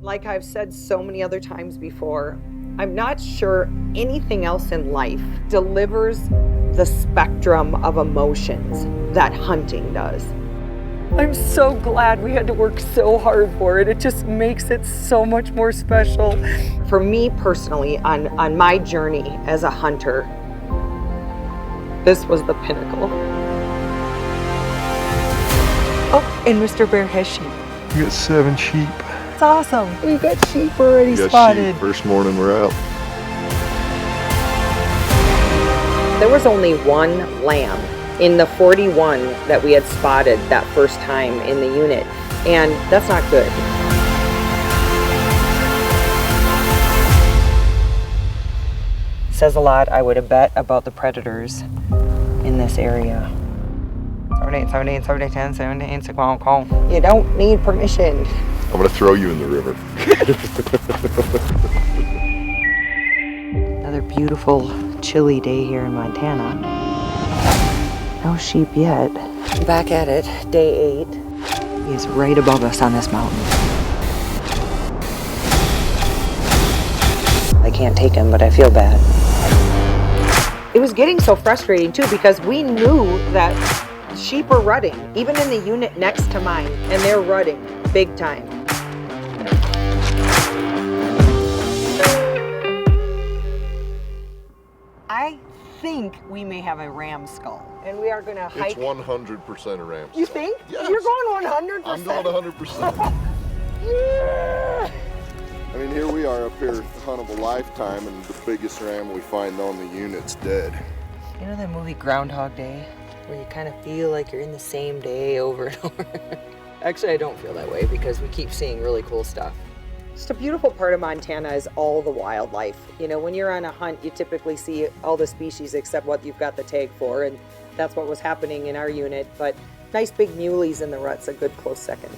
Like I've said so many other times before, I'm not sure anything else in life delivers the spectrum of emotions that hunting does. I'm so glad we had to work so hard for it. It just makes it so much more special. For me personally, on my journey as a hunter, this was the pinnacle. Oh, and Mr. Bear has sheep. We got 7 sheep. It's awesome. We got sheep already spotted. Sheep. First morning we're out. There was only one lamb in the 41 that we had spotted that first time in the unit, and that's not good. Says a lot, I would have bet, about the predators in this area. 78, 78, 10, 78, call. You don't need permission. I'm gonna throw you in the river. Another beautiful, chilly day here in Montana. No sheep yet. Back at it, day 8. He is right above us on this mountain. I can't take him, but I feel bad. It was getting so frustrating too because we knew that sheep are rutting, even in the unit next to mine, and they're rutting big time. I think we may have a ram skull, and we are going to hike. It's 100% a ram skull. You think? Yes. You're going 100%? I'm going 100%. Yeah. I mean, here we are up here, hunt of a lifetime, and the biggest ram we find on the unit's dead. You know that movie Groundhog Day, where you kind of feel like you're in the same day over and over? Actually, I don't feel that way because we keep seeing really cool stuff. Just a beautiful part of Montana is all the wildlife. You know, when you're on a hunt, you typically see all the species except what you've got the tag for, and that's what was happening in our unit. But nice big muleys in the rut's a good close second.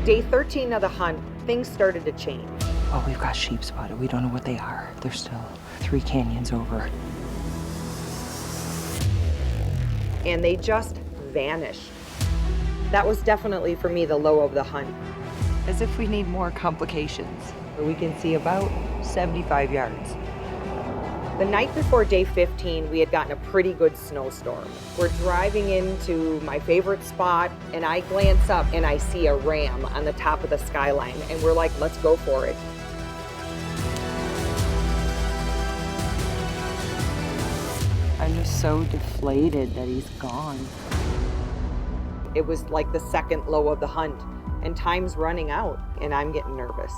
Day 13 of the hunt, things started to change. Oh, we've got sheep spotted. We don't know what they are. They're still 3 canyons over. And they just vanished. That was definitely, for me, the low of the hunt. As if we need more complications. We can see about 75 yards. The night before day 15, we had gotten a pretty good snowstorm. We're driving into my favorite spot, and I glance up and I see a ram on the top of the skyline, and we're like, let's go for it. I'm just so deflated that he's gone. It was like the second low of the hunt, and time's running out, and I'm getting nervous.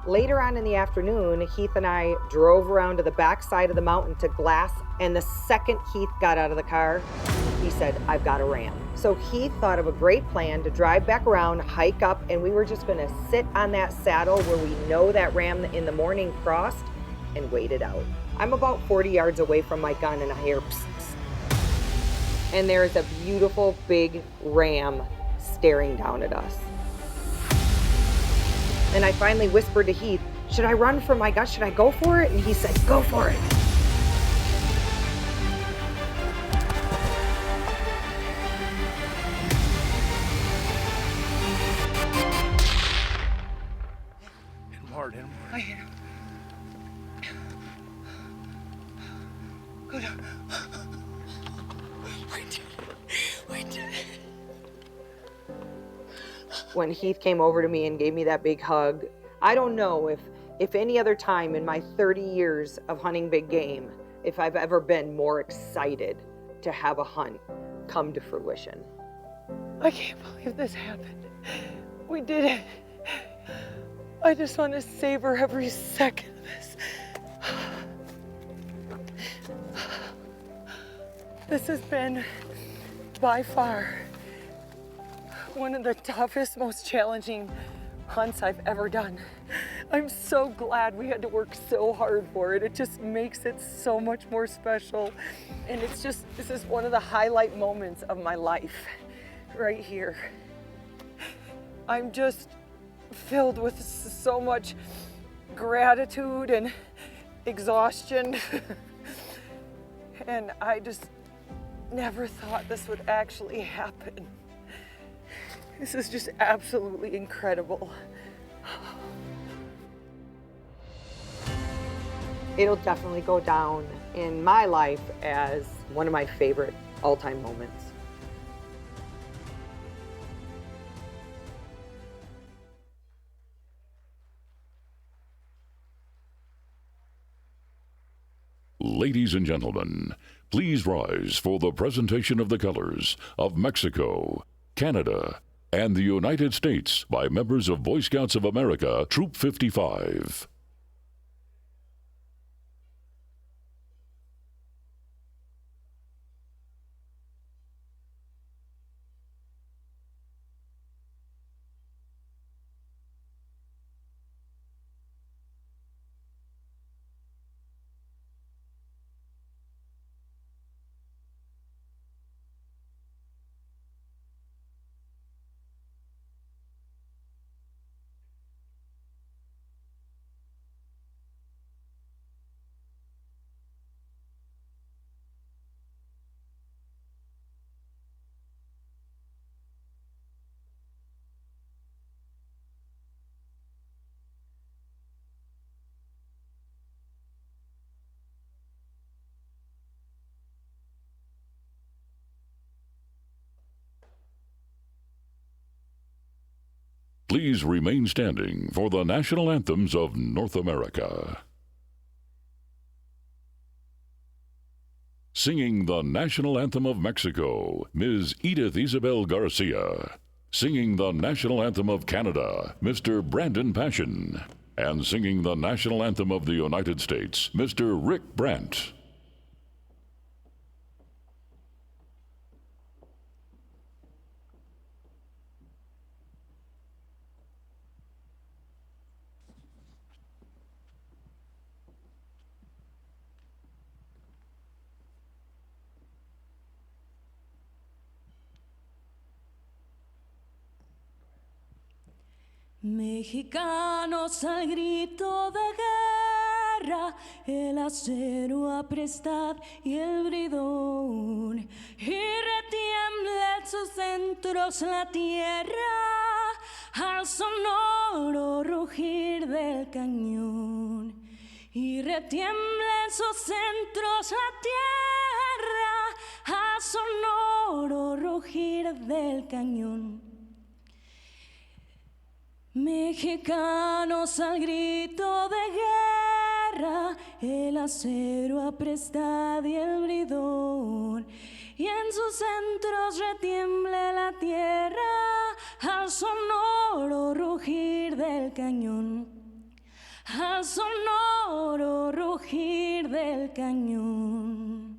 Later on in the afternoon, Heath and I drove around to the back side of the mountain to Glass, and the second Heath got out of the car, he said, I've got a ram. So Heath thought of a great plan to drive back around, hike up, and we were just gonna sit on that saddle where we know that ram in the morning crossed and wait it out. I'm about 40 yards away from my gun and I hear psst, psst. And there is a beautiful big ram staring down at us. And I finally whispered to Heath, should I run for my gun? Should I go for it? And he said, go for it. Hit him hard, hit him hard. I hit him. Go down. We did it. We did it. When Heath came over to me and gave me that big hug, I don't know if any other time in my 30 years of hunting big game, if I've ever been more excited to have a hunt come to fruition. I can't believe this happened. We did it. I just want to savor every second of this. This has been, by far, one of the toughest, most challenging hunts I've ever done. I'm so glad we had to work so hard for it. It just makes it so much more special. And this is one of the highlight moments of my life, right here. I'm just filled with so much gratitude and exhaustion. And I just never thought this would actually happen. This is just absolutely incredible. It'll definitely go down in my life as one of my favorite all-time moments. Ladies and gentlemen, please rise for the presentation of the colors of Mexico, Canada, and the United States by members of Boy Scouts of America, Troop 55. Please remain standing for the national anthems of North America. Singing the national anthem of Mexico, Ms. Edith Isabel Garcia. Singing the national anthem of Canada, Mr. Brandon Passion. And singing the national anthem of the United States, Mr. Rick Brandt. Mexicanos al grito de guerra, el acero aprestad y el bridón, y retiembla en sus centros la tierra, al sonoro rugir del cañón. Y retiembla en sus centros la tierra, al sonoro rugir del cañón. Mexicanos al grito de guerra, el acero aprestad y el bridón, y en sus centros retiemble la tierra al sonoro rugir del cañón, al sonoro rugir del cañón.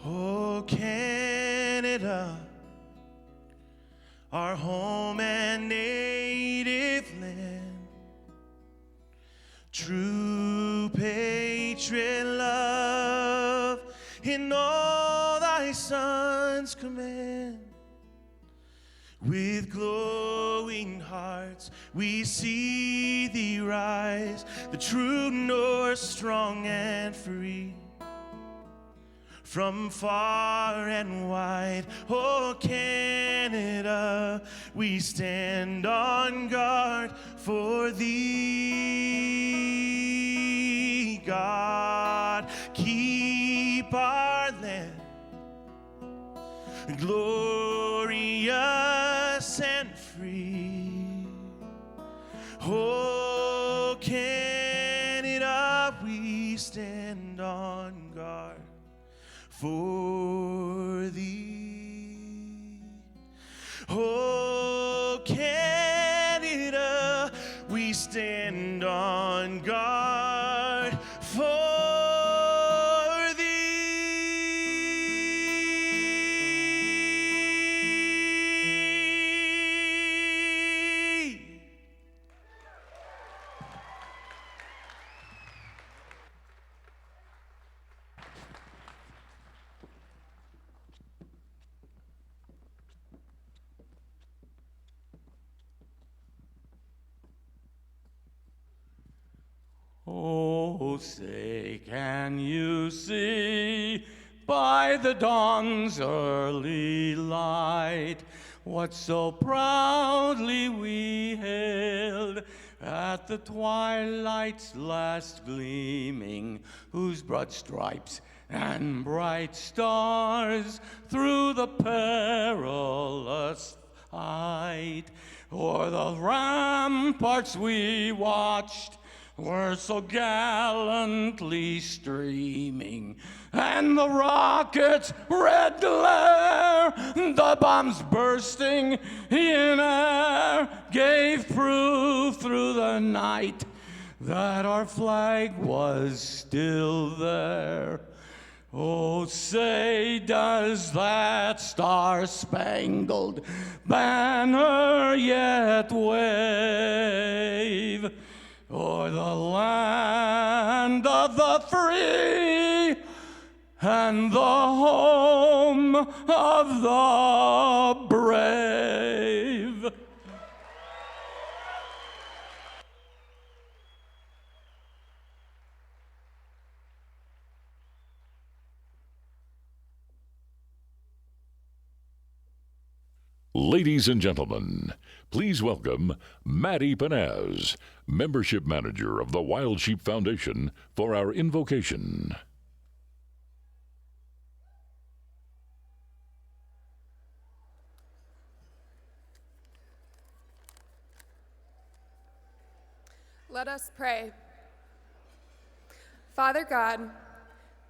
Oh, Canada, our home and native land, true patriot love in all thy sons command. With glowing hearts we see thee rise, the true North strong and free. From far and wide, oh Canada, we stand on guard for thee. God, keep our land glorious and free. Oh, Canada, we stand on guard for thee. Oh, Canada, we stand on guard for thee. Oh, say, can you see by the dawn's early light what so proudly we hailed at the twilight's last gleaming, whose broad stripes and bright stars through the perilous fight o'er the ramparts we watched were so gallantly streaming, and the rocket's red glare, the bombs bursting in air, gave proof through the night that our flag was still there. Oh, say, does that star-spangled banner yet wave o'er the land of the free and the home of the brave? Ladies and gentlemen, please welcome Maddie Panaz, Membership Manager of the Wild Sheep Foundation, for our invocation. Let us pray. Father God,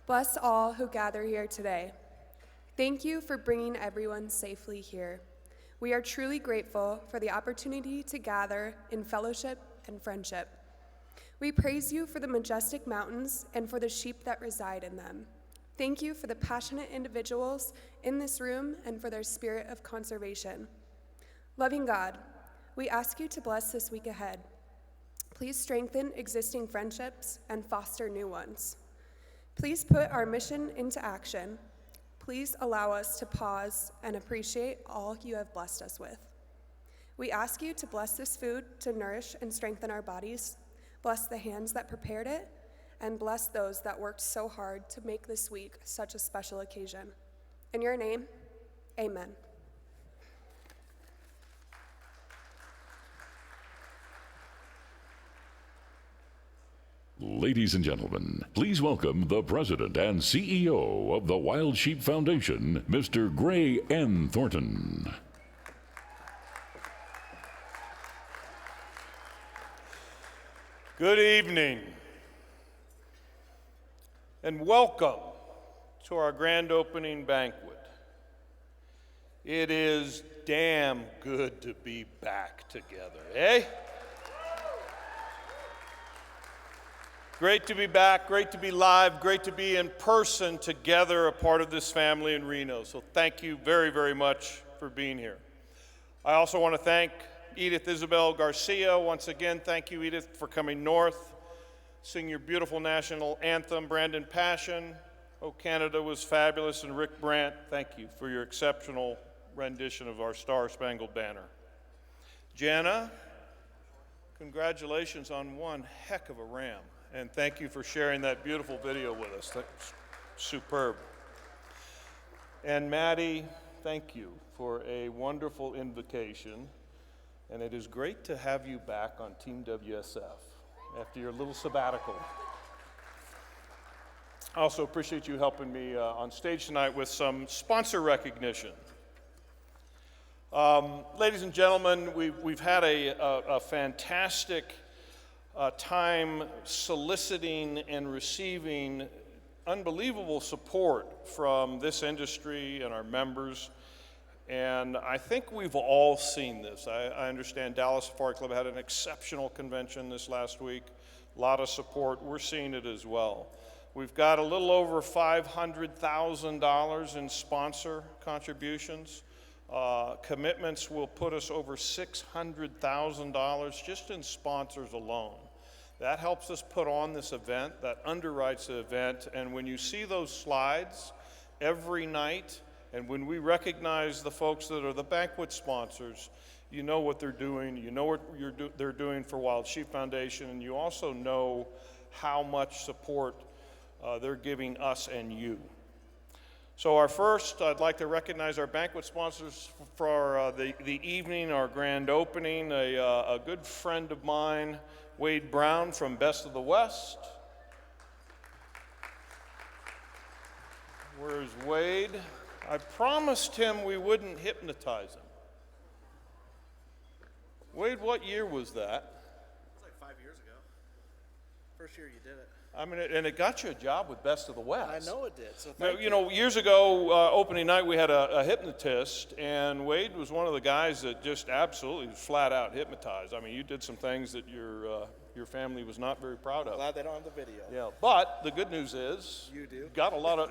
bless all who gather here today. Thank you for bringing everyone safely here. We are truly grateful for the opportunity to gather in fellowship and friendship. We praise you for the majestic mountains and for the sheep that reside in them. Thank you for the passionate individuals in this room and for their spirit of conservation. Loving God, we ask you to bless this week ahead. Please strengthen existing friendships and foster new ones. Please put our mission into action. Please allow us to pause and appreciate all you have blessed us with. We ask you to bless this food to nourish and strengthen our bodies, bless the hands that prepared it, and bless those that worked so hard to make this week such a special occasion. In your name, amen. Ladies and gentlemen, please welcome the President and CEO of the Wild Sheep Foundation, Mr. Gray N. Thornton. Good evening, and welcome to our grand opening banquet. It is damn good to be back together, eh? Great to be back, great to be live, great to be in person together, a part of this family in Reno. So thank you very, very much for being here. I also want to thank Edith Isabel Garcia. Once again, thank you, Edith, for coming north, sing your beautiful national anthem, Brandon Passion. Oh, Canada was fabulous. And Rick Brandt, thank you for your exceptional rendition of our Star-Spangled Banner. Jana, congratulations on one heck of a ram. And thank you for sharing that beautiful video with us. That's superb. And Maddie, thank you for a wonderful invitation. And it is great to have you back on Team WSF after your little sabbatical. I also appreciate you helping me on stage tonight with some sponsor recognition. Ladies and gentlemen, we've had a fantastic time soliciting and receiving unbelievable support from this industry and our members. And I think we've all seen this. I understand Dallas Safari Club had an exceptional convention this last week. A lot of support. We're seeing it as well. We've got a little over $500,000 in sponsor contributions. Commitments will put us over $600,000 just in sponsors alone. That helps us put on this event, that underwrites the event, and when you see those slides every night, and when we recognize the folks that are the banquet sponsors, you know what they're doing, you know what they're doing for Wild Sheep Foundation, and you also know how much support they're giving us and you. So I'd like to recognize our banquet sponsors for the evening, our grand opening. A good friend of mine, Wade Brown from Best of the West. Where's Wade? I promised him we wouldn't hypnotize him. Wade, what year was that? It was like 5 years ago. First year you did it. I mean, and it got you a job with Best of the West. I know it did. So Now, thank you know, years ago, opening night, we had a hypnotist, and Wade was one of the guys that just absolutely flat out hypnotized. I mean, you did some things that your family was not very proud of. Glad they don't have the video. Yeah, but the good news is You do. got a lot of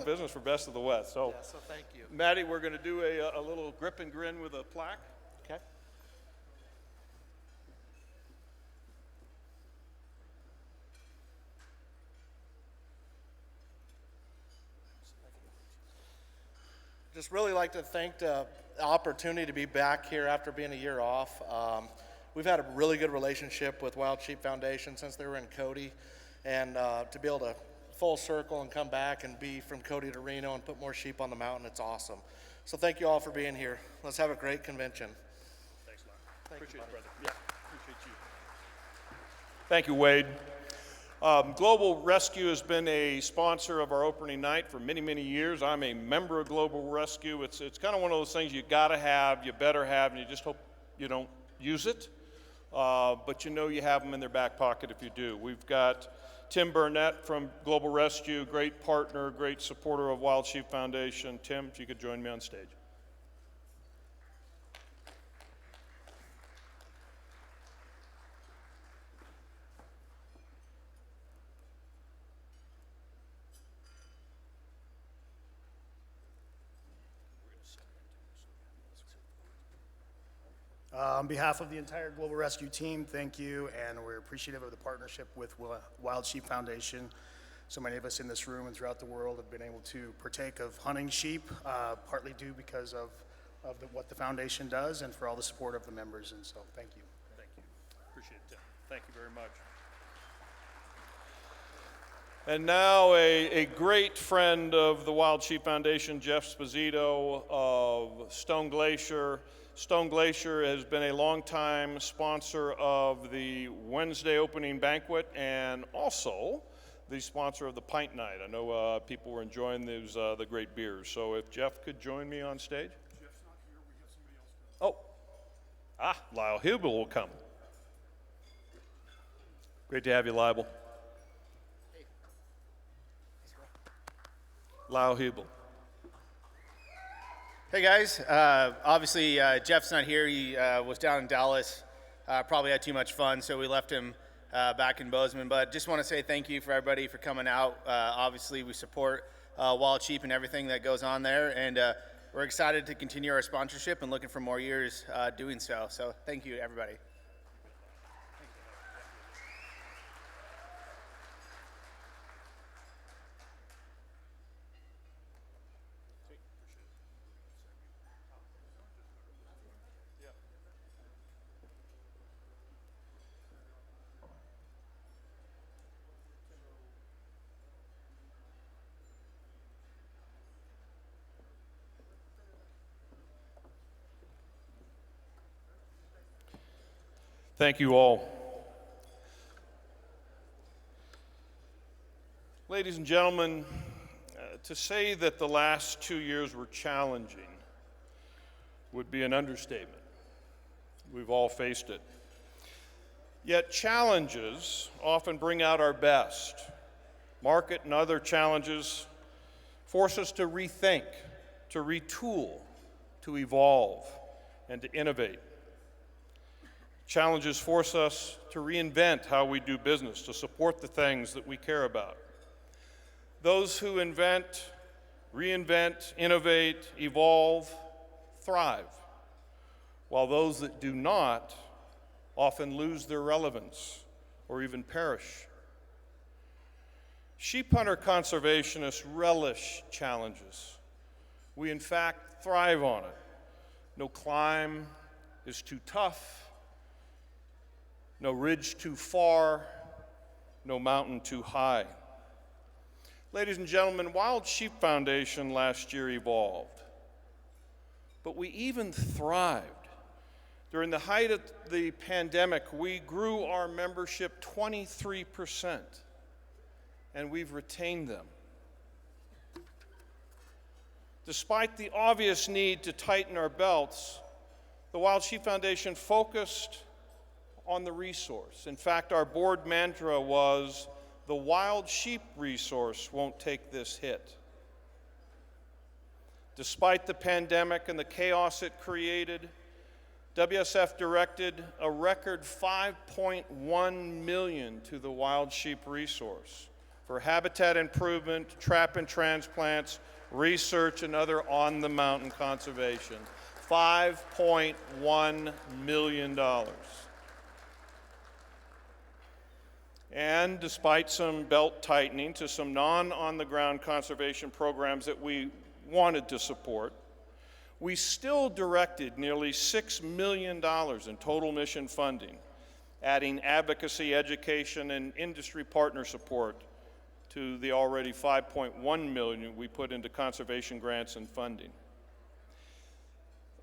business for Best of the West. So, Yeah, so thank you. Maddie, we're going to do a little grip and grin with a plaque. Okay. Just really like to thank the opportunity to be back here after being a year off. We've had a really good relationship with Wild Sheep Foundation since they were in Cody, and to be able to full circle and come back and be from Cody to Reno and put more sheep on the mountain, it's awesome. So thank you all for being here. Let's have a great convention. Thanks a lot. Appreciate it, brother. Yeah, appreciate you. Thank you, Wade. Global Rescue has been a sponsor of our opening night for many, many years. I'm a member of Global Rescue. It's kind of one of those things you gotta have, you better have, and you just hope you don't use it. But you know you have them in their back pocket if you do. We've got Tim Burnett from Global Rescue, great partner, great supporter of Wild Sheep Foundation. Tim, if you could join me on stage. On behalf of the entire Global Rescue team, thank you, and we're appreciative of the partnership with Wild Sheep Foundation. So many of us in this room and throughout the world have been able to partake of hunting sheep, partly due because of what the foundation does and for all the support of the members, and so thank you. Thank you. Appreciate it, Tim. Thank you very much. And now a great friend of the Wild Sheep Foundation, Jeff Sposito of Stone Glacier. Stone Glacier has been a longtime sponsor of the Wednesday opening banquet and also the sponsor of the Pint Night. I know people were enjoying those the great beers. So if Jeff could join me on stage. Jeff's not here. We have somebody else coming. Oh, Lyle Hubel will come. Great to have you, Lyle. Lyle Hubel. Hey guys, obviously Jeff's not here. He was down in Dallas, probably had too much fun, so we left him back in Bozeman. But just want to say thank you for everybody for coming out. Obviously we support Wild Sheep and everything that goes on there, and we're excited to continue our sponsorship and looking for more years doing so. So thank you everybody. Thank you all. Ladies and gentlemen, to say that the last 2 years were challenging would be an understatement. We've all faced it. Yet challenges often bring out our best. Market and other challenges force us to rethink, to retool, to evolve, and to innovate. Challenges force us to reinvent how we do business, to support the things that we care about. Those who invent, reinvent, innovate, evolve, thrive, while those that do not often lose their relevance or even perish. Sheep hunter conservationists relish challenges. We, in fact, thrive on it. No climb is too tough, no ridge too far, no mountain too high. Ladies and gentlemen, Wild Sheep Foundation last year evolved, but we even thrived. During the height of the pandemic, we grew our membership 23%, and we've retained them. Despite the obvious need to tighten our belts, the Wild Sheep Foundation focused on the resource. In fact, our board mantra was, "The wild sheep resource won't take this hit." Despite the pandemic and the chaos it created, WSF directed a record $5.1 million to the wild sheep resource for habitat improvement, trap and transplants, research, and other on-the-mountain conservation. $5.1 million. And despite some belt tightening to some non-on-the-ground conservation programs that we wanted to support, we still directed nearly $6 million in total mission funding, adding advocacy, education, and industry partner support to the already $5.1 million we put into conservation grants and funding.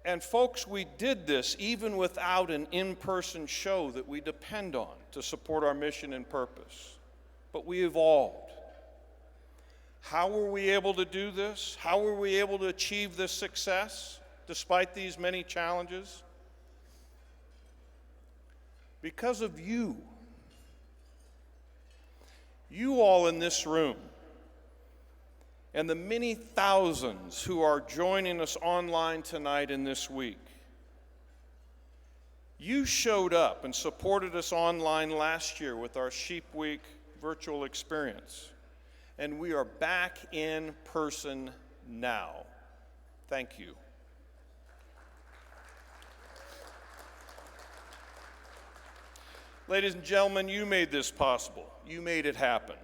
And folks, we did this even without an in-person show that we depend on to support our mission and purpose. But we evolved. How were we able to do this? How were we able to achieve this success despite these many challenges? Because of you. You all in this room, and the many thousands who are joining us online tonight and this week. You showed up and supported us online last year with our Sheep Week virtual experience, and we are back in person now. Thank you. Ladies and gentlemen, you made this possible. You made it happen.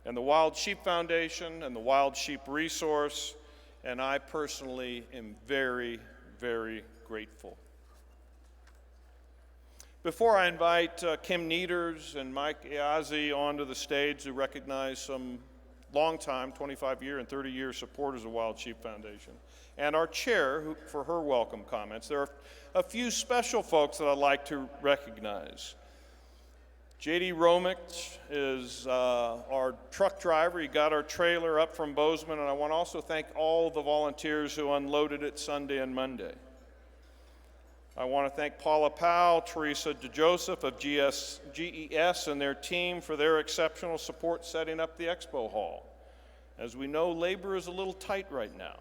And the Wild Sheep Foundation and the Wild Sheep Resource, and I personally am very, very grateful. Before I invite Kim Nieders and Mike Iazzi onto the stage to recognize some long-time, 25-year and 30-year supporters of Wild Sheep Foundation, and our chair for her welcome comments, there are a few special folks that I'd like to recognize. J.D. Romick is our truck driver. He got our trailer up from Bozeman, and I want to also thank all the volunteers who unloaded it Sunday and Monday. I want to thank Paula Powell, Teresa DeJoseph of GES and their team for their exceptional support setting up the expo hall. As we know, labor is a little tight right now.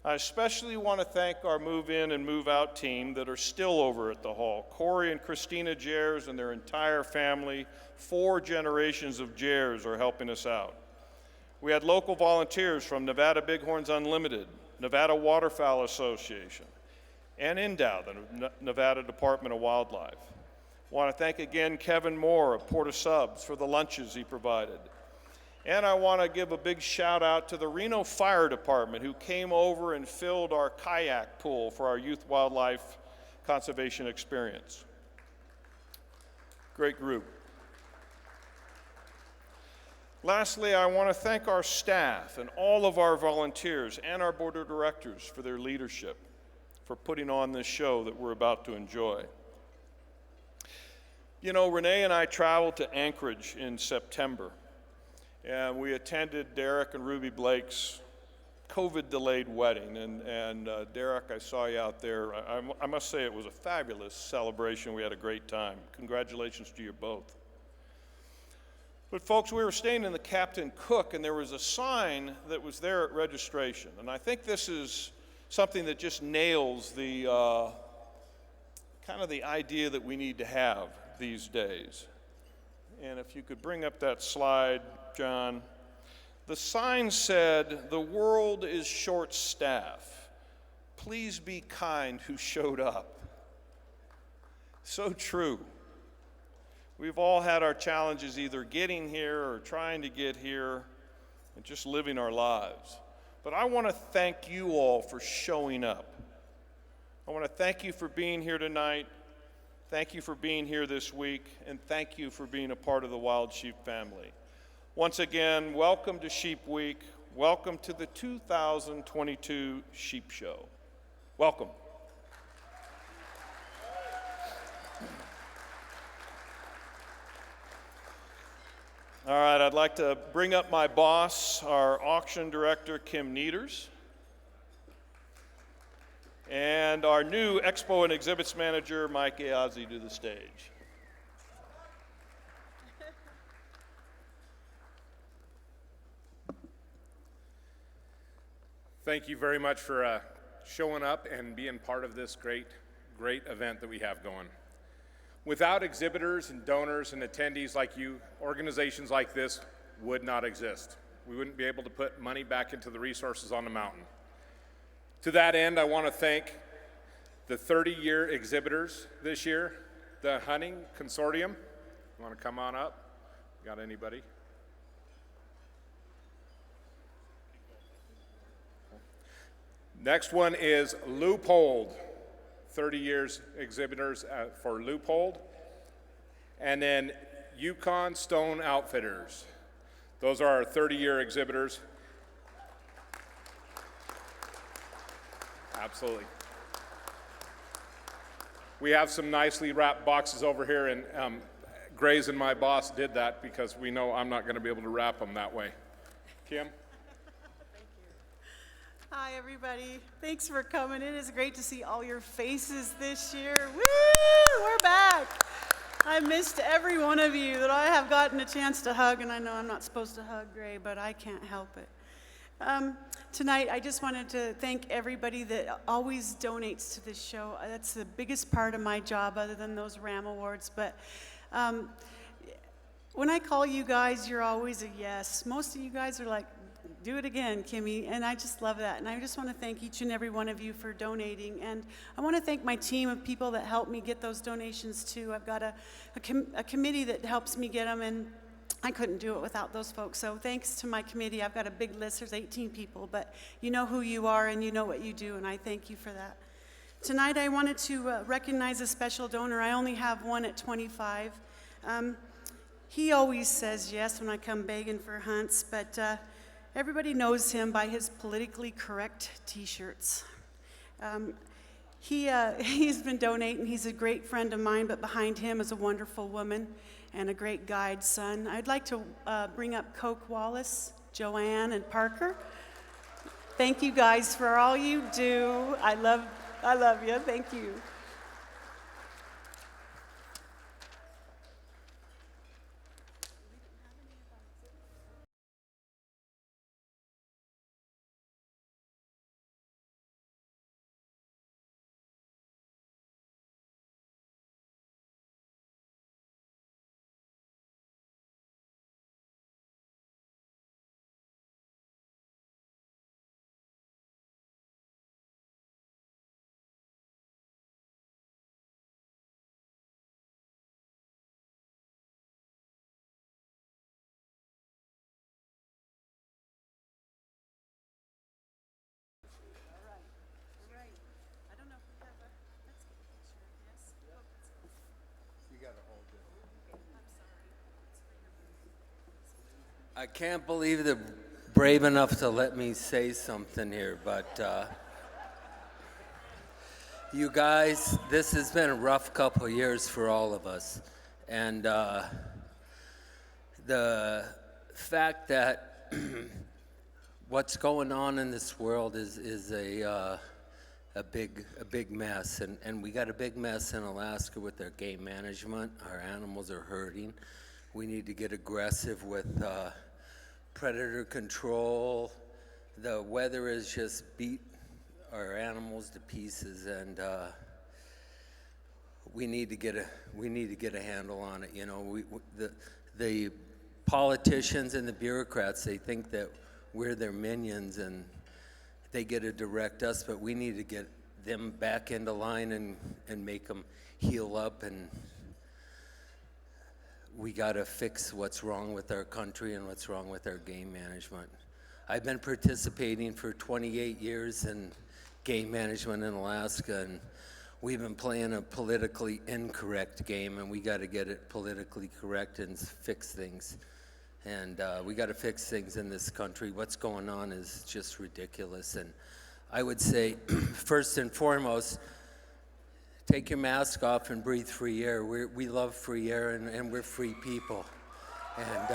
I especially want to thank our move-in and move-out team that are still over at the hall. Corey and Christina Jers and their entire family, 4 generations of Jers are helping us out. We had local volunteers from Nevada Bighorns Unlimited, Nevada Waterfowl Association, and NDOW, the Nevada Department of Wildlife. I want to thank again Kevin Moore of Port of Subs for the lunches he provided. And I want to give a big shout out to the Reno Fire Department who came over and filled our kayak pool for our youth wildlife conservation experience. Great group. Lastly, I want to thank our staff and all of our volunteers and our board of directors for their leadership, for putting on this show that we're about to enjoy. You know, Renee and I traveled to Anchorage in September. And we attended Derek and Ruby Blake's COVID-delayed wedding. And Derek, I saw you out there. I must say it was a fabulous celebration. We had a great time. Congratulations to you both. But folks, we were staying in the Captain Cook, and there was a sign that was there at registration. And I think this is something that just nails the kind of the idea that we need to have these days. And if you could bring up that slide, John. The sign said, "The world is short-staffed. Please be kind who showed up." So true. We've all had our challenges either getting here or trying to get here and just living our lives. But I want to thank you all for showing up. I want to thank you for being here tonight. Thank you for being here this week. And thank you for being a part of the Wild Sheep family. Once again, welcome to Sheep Week. Welcome to the 2022 Sheep Show. Welcome. All right, I'd like to bring up my boss, our auction director, Kim Nieders, and our new Expo and Exhibits manager, Mike Eazzi, to the stage. Thank you very much for showing up and being part of this great event that we have going. Without exhibitors and donors and attendees like you, organizations like this would not exist. We wouldn't be able to put money back into the resources on the mountain. To that end, I want to thank the 30-year exhibitors this year, the Hunting Consortium. You want to come on up? Got anybody? Next one is Loophole. 30 years exhibitors for Loophole. And then Yukon Stone Outfitters. Those are our 30-year exhibitors. Absolutely. We have some nicely wrapped boxes over here, and Grace and my boss did that because we know I'm not going to be able to wrap them that way. Kim? Hi, everybody. Thanks for coming. It is great to see all your faces this year. Woo! We're back. I missed every one of you that I have gotten a chance to hug, and I know I'm not supposed to hug Gray, but I can't help it. Tonight, I just wanted to thank everybody that always donates to this show. That's the biggest part of my job, other than those RAM awards. But when I call you guys, you're always a yes. Most of you guys are like, do it again, Kimmy, and I just love that. And I just want to thank each and every one of you for donating. And I want to thank my team of people that helped me get those donations too. I've got a committee that helps me get them, and I couldn't do it without those folks. So thanks to my committee. I've got a big list. There's 18 people, but you know who you are and you know what you do, and I thank you for that. Tonight I wanted to recognize a special donor. I only have one at 25. He always says yes when I come begging for hunts, but everybody knows him by his politically correct t-shirts. He's been donating. He's a great friend of mine, but behind him is a wonderful woman and a great guide son. I'd like to bring up Coke Wallace, Joanne, and Parker. Thank you guys for all you do. I love you. Thank you. I can't believe they're brave enough to let me say something here, but you guys, this has been a rough couple of years for all of us. And the fact that what's going on in this world is a big mess, and we got a big mess in Alaska with our game management. Our animals are hurting. We need to get aggressive with predator control. The weather has just beat our animals to pieces, and we need to get a handle on it. You know, the politicians and the bureaucrats, they think that we're their minions and they get to direct us, but we need to get them back into line and make them heal up, and we got to fix what's wrong with our country and what's wrong with our game management. I've been participating for 28 years in game management in Alaska, and we've been playing a politically incorrect game, and we got to get it politically correct and fix things. And we got to fix things in this country. What's going on is just ridiculous. And I would say, first and foremost, take your mask off and breathe free air. We love free air, and we're free people. And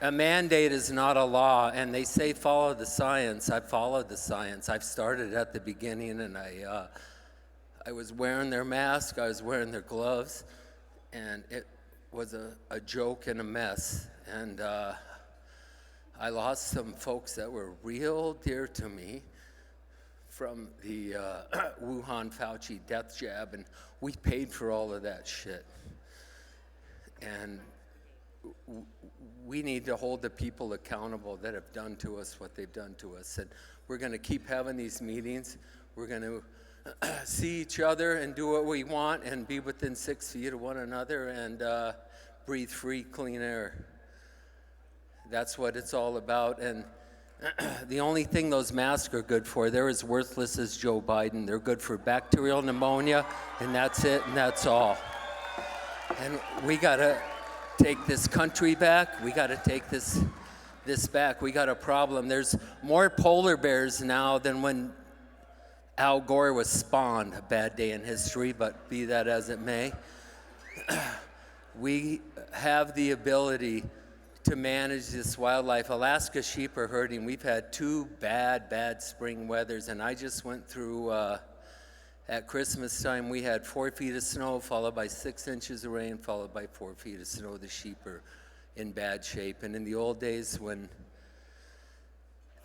a mandate is not a law, and they say follow the science. I've followed the science. I've started at the beginning, and I was wearing their mask, I was wearing their gloves, and it was a joke and a mess. And I lost some folks that were real dear to me from the Wuhan Fauci death jab, and we paid for all of that shit. And we need to hold the people accountable that have done to us what they've done to us. And we're going to keep having these meetings. We're going to see each other and do what we want and be within 6 feet of one another and breathe free, clean air. That's what it's all about. And the only thing those masks are good for, they're as worthless as Joe Biden. They're good for bacterial pneumonia, and that's it, and that's all. And we got to take this country back. We got to take this back. We got a problem. There's more polar bears now than when Al Gore was spawned. A bad day in history, but be that as it may. We have the ability to manage this wildlife. Alaska sheep are hurting. We've had 2 bad spring weathers, and I just went through, at Christmas time, we had 4 feet of snow, followed by 6 inches of rain, followed by 4 feet of snow. The sheep are in bad shape. And in the old days, when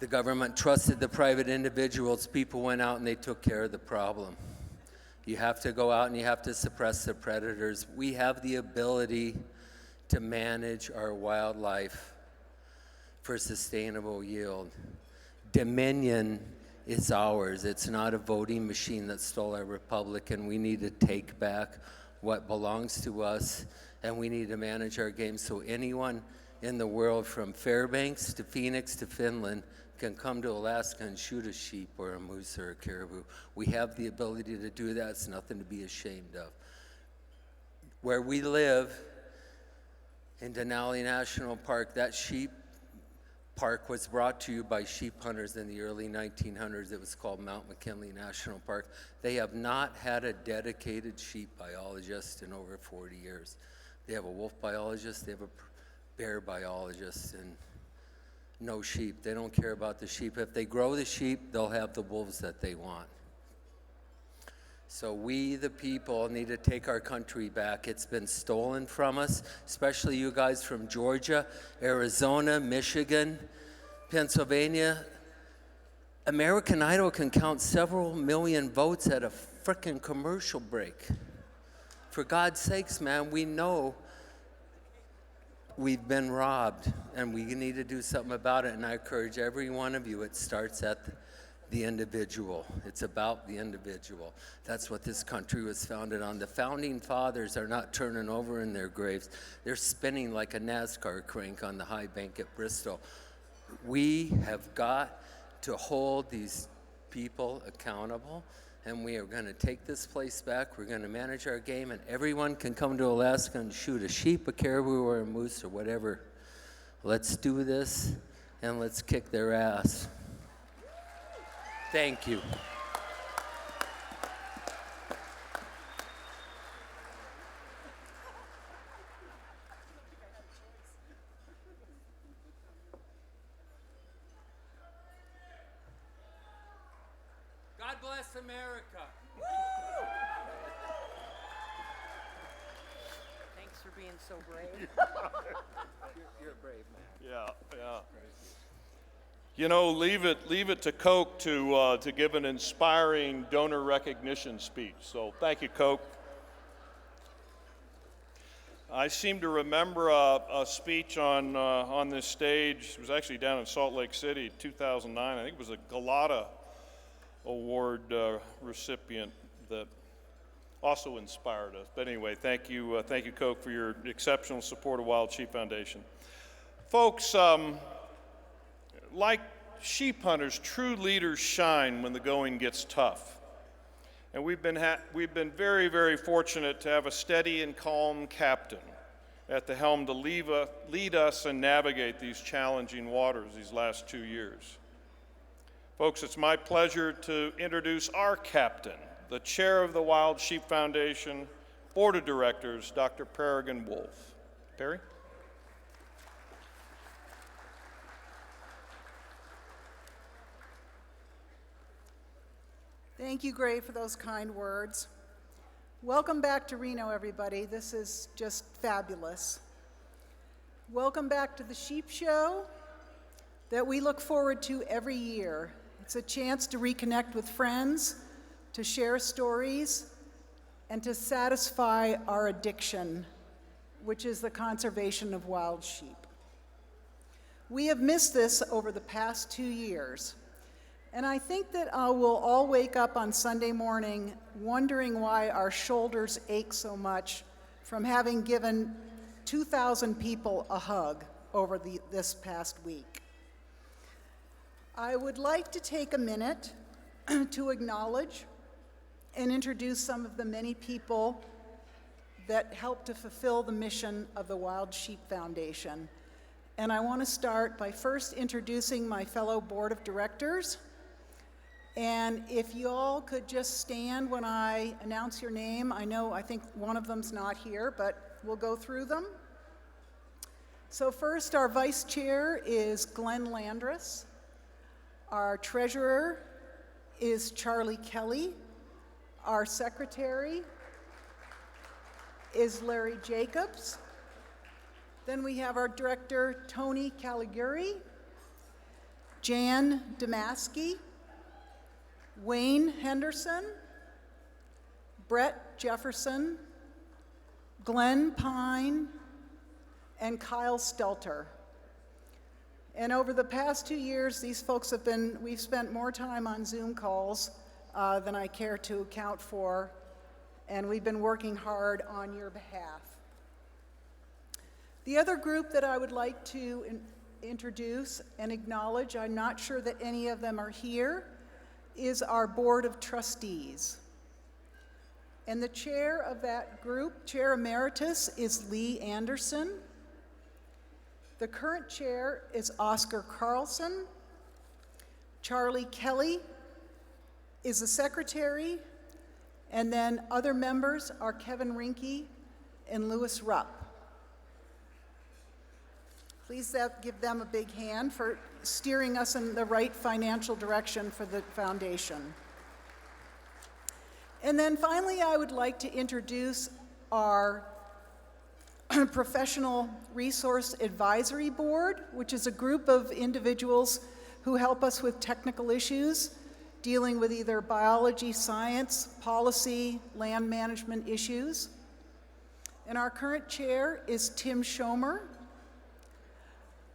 the government trusted the private individuals, people went out and they took care of the problem. You have to go out and you have to suppress the predators. We have the ability to manage our wildlife for sustainable yield. Dominion is ours. It's not a voting machine that stole our republic, and we need to take back what belongs to us, and we need to manage our game so anyone in the world from Fairbanks to Phoenix to Finland can come to Alaska and shoot a sheep or a moose or a caribou. We have the ability to do that. It's nothing to be ashamed of. Where we live in Denali National Park, that sheep park was brought to you by sheep hunters in the early 1900s. It was called Mount McKinley National Park. They have not had a dedicated sheep biologist in over 40 years. They have a wolf biologist, they have a bear biologist, and no sheep. They don't care about the sheep. If they grow the sheep, they'll have the wolves that they want. So we, the people, need to take our country back. It's been stolen from us, especially you guys from Georgia, Arizona, Michigan, Pennsylvania. American Idol can count several million votes at a frickin' commercial break. For God's sakes, man, we know we've been robbed, and we need to do something about it. And I encourage every one of you, it starts at the individual. It's about the individual. That's what this country was founded on. The founding fathers are not turning over in their graves. They're spinning like a NASCAR crank on the high bank at Bristol. We have got to hold these people accountable, and we are going to take this place back. We're going to manage our game, and everyone can come to Alaska and shoot a sheep, a caribou, or a moose, or whatever. Let's do this, and let's kick their ass. Thank you. Bless America. Thanks for being so brave. You're a brave man. Yeah. You know, leave it to Coke to give an inspiring donor recognition speech. So thank you, Coke. I seem to remember a speech on this stage. It was actually down in Salt Lake City, 2009. I think it was a Galata Award recipient that also inspired us. But anyway, thank you, Coke, for your exceptional support of Wild Sheep Foundation. Folks, like sheep hunters, true leaders shine when the going gets tough. And we've been very, very fortunate to have a steady and calm captain at the helm to lead us and navigate these challenging waters these last 2 years. Folks, it's my pleasure to introduce our captain, the chair of the Wild Sheep Foundation Board of Directors, Dr. Peregrine Wolf. Perry? Thank you, Gray, for those kind words. Welcome back to Reno, everybody. This is just fabulous. Welcome back to the Sheep Show that we look forward to every year. It's a chance to reconnect with friends, to share stories, and to satisfy our addiction, which is the conservation of wild sheep. We have missed this over the past 2 years. And I think that we'll all wake up on Sunday morning wondering why our shoulders ache so much from having given 2,000 people a hug over this past week. I would like to take a minute to acknowledge and introduce some of the many people that help to fulfill the mission of the Wild Sheep Foundation. And I want to start by first introducing my fellow board of directors. And if you all could just stand when I announce your name. I think one of them's not here, but we'll go through them. So first, our vice chair is Glenn Landris. Our treasurer is Charlie Kelly. Our secretary is Larry Jacobs. Then we have our director, Tony Caliguri, Jan Damaski, Wayne Henderson, Brett Jefferson, Glenn Pine, and Kyle Stelter. And over the past 2 years, these folks we've spent more time on Zoom calls than I care to account for, and we've been working hard on your behalf. The other group that I would like to introduce and acknowledge, I'm not sure that any of them are here, is our Board of Trustees. And the chair of that group, Chair Emeritus, is Lee Anderson. The current chair is Oscar Carlson. Charlie Kelly is the secretary. And then other members are Kevin Rinke and Louis Rupp. Please give them a big hand for steering us in the right financial direction for the foundation. And then finally, I would like to introduce our Professional Resource Advisory Board, which is a group of individuals who help us with technical issues dealing with either biology, science, policy, land management issues. And our current chair is Tim Schomer.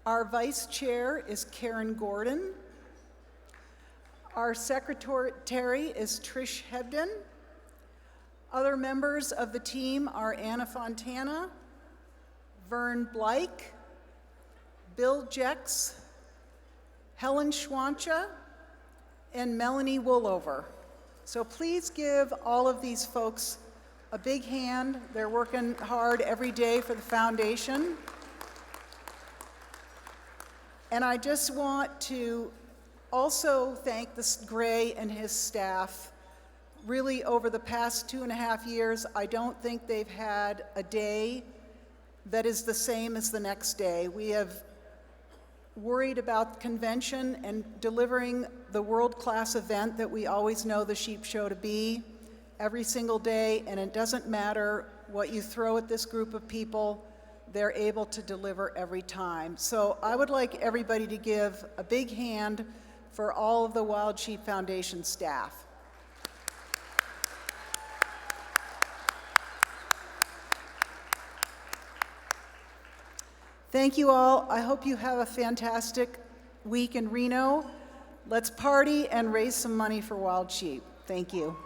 Our vice chair is Karen Gordon. Our secretary is Trish Hebden. Other members of the team are Anna Fontana, Vern Blake, Bill Jex, Helen Schwancha, and Melanie Woolover. So please give all of these folks a big hand. They're working hard every day for the foundation. And I just want to also thank Gray and his staff. Really, over the past 2.5 years, I don't think they've had a day that is the same as the next day. We have worried about convention and delivering the world-class event that we always know the Sheep Show to be every single day, and it doesn't matter what you throw at this group of people, they're able to deliver every time. So I would like everybody to give a big hand for all of the Wild Sheep Foundation staff. Thank you all. I hope you have a fantastic week in Reno. Let's party and raise some money for Wild Sheep. Thank you.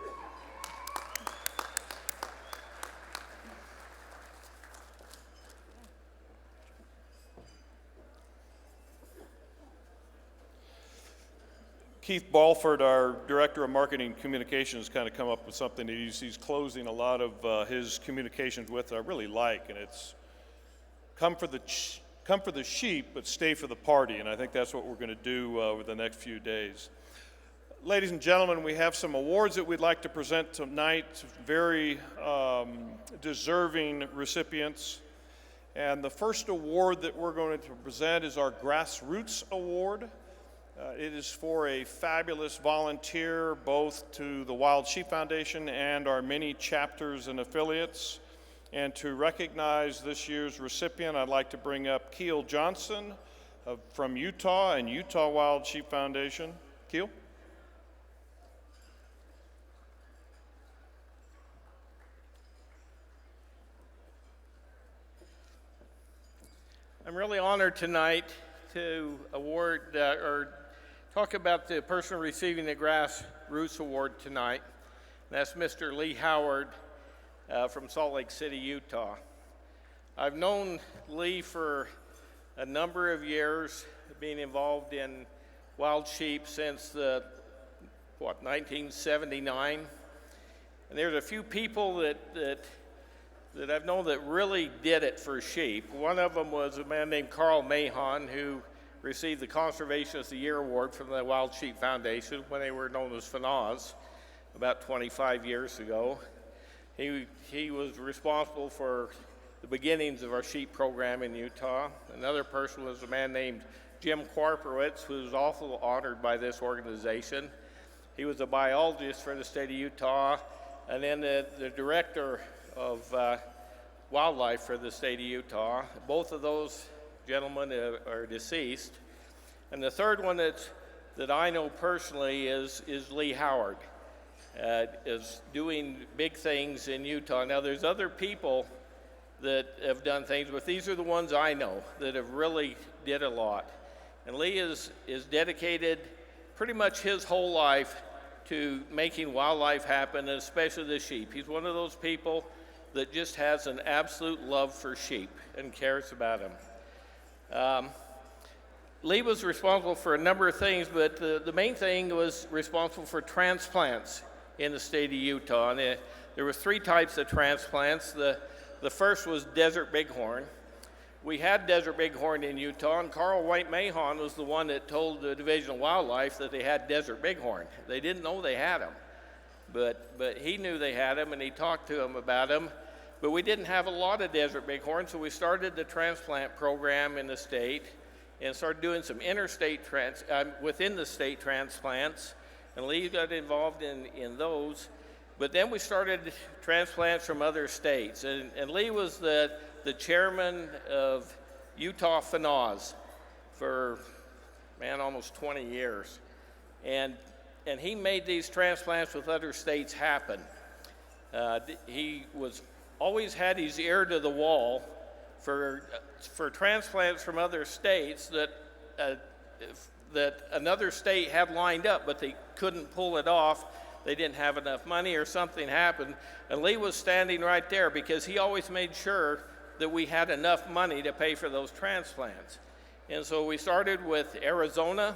Keith Balford, our Director of Marketing Communications, kind of come up with something that he's closing a lot of his communications with that I really like, and it's come for the sheep, but stay for the party, and I think that's what we're going to do over the next few days. Ladies and gentlemen, we have some awards that we'd like to present tonight, very deserving recipients. And the first award that we're going to present is our Grassroots Award. It is for a fabulous volunteer, both to the Wild Sheep Foundation and our many chapters and affiliates. And to recognize this year's recipient, I'd like to bring up Keel Johnson from Utah and Utah Wild Sheep Foundation. Keel? I'm really honored tonight to award or talk about the person receiving the Grassroots Award tonight. That's Mr. Lee Howard from Salt Lake City, Utah. I've known Lee for a number of years, being involved in wild sheep since 1979. And there's a few people that I've known that really did it for sheep. One of them was a man named Carl Mahon, who received the Conservationist of the Year Award from the Wild Sheep Foundation when they were known as FNAWs about 25 years ago. He was responsible for the beginnings of our sheep program in Utah. Another person was a man named Jim Kwarpowitz, who was also honored by this organization. He was a biologist for the state of Utah, and then the director of wildlife for the state of Utah. Both of those gentlemen are deceased. And the third one that I know personally is Lee Howard, is doing big things in Utah. Now there's other people that have done things, but these are the ones I know that have really did a lot. And Lee is dedicated pretty much his whole life to making wildlife happen, and especially the sheep. He's one of those people that just has an absolute love for sheep and cares about them. Lee was responsible for a number of things, but the main thing was responsible for transplants in the state of Utah. And there were 3 types of transplants. The first was desert bighorn. We had desert bighorn in Utah, and Carl White Mahon was the one that told the Division of Wildlife that they had desert bighorn. They didn't know they had them, but he knew they had them, and he talked to them about them. But we didn't have a lot of desert bighorn, so we started the transplant program in the state and started doing some interstate within the state transplants, and Lee got involved in those. But then we started transplants from other states, and Lee was the chairman of Utah FNAWs for, almost 20 years. And he made these transplants with other states happen. He always had his ear to the wall for transplants from other states that another state had lined up, but they couldn't pull it off. They didn't have enough money or something happened. And Lee was standing right there because he always made sure that we had enough money to pay for those transplants. And so we started with Arizona,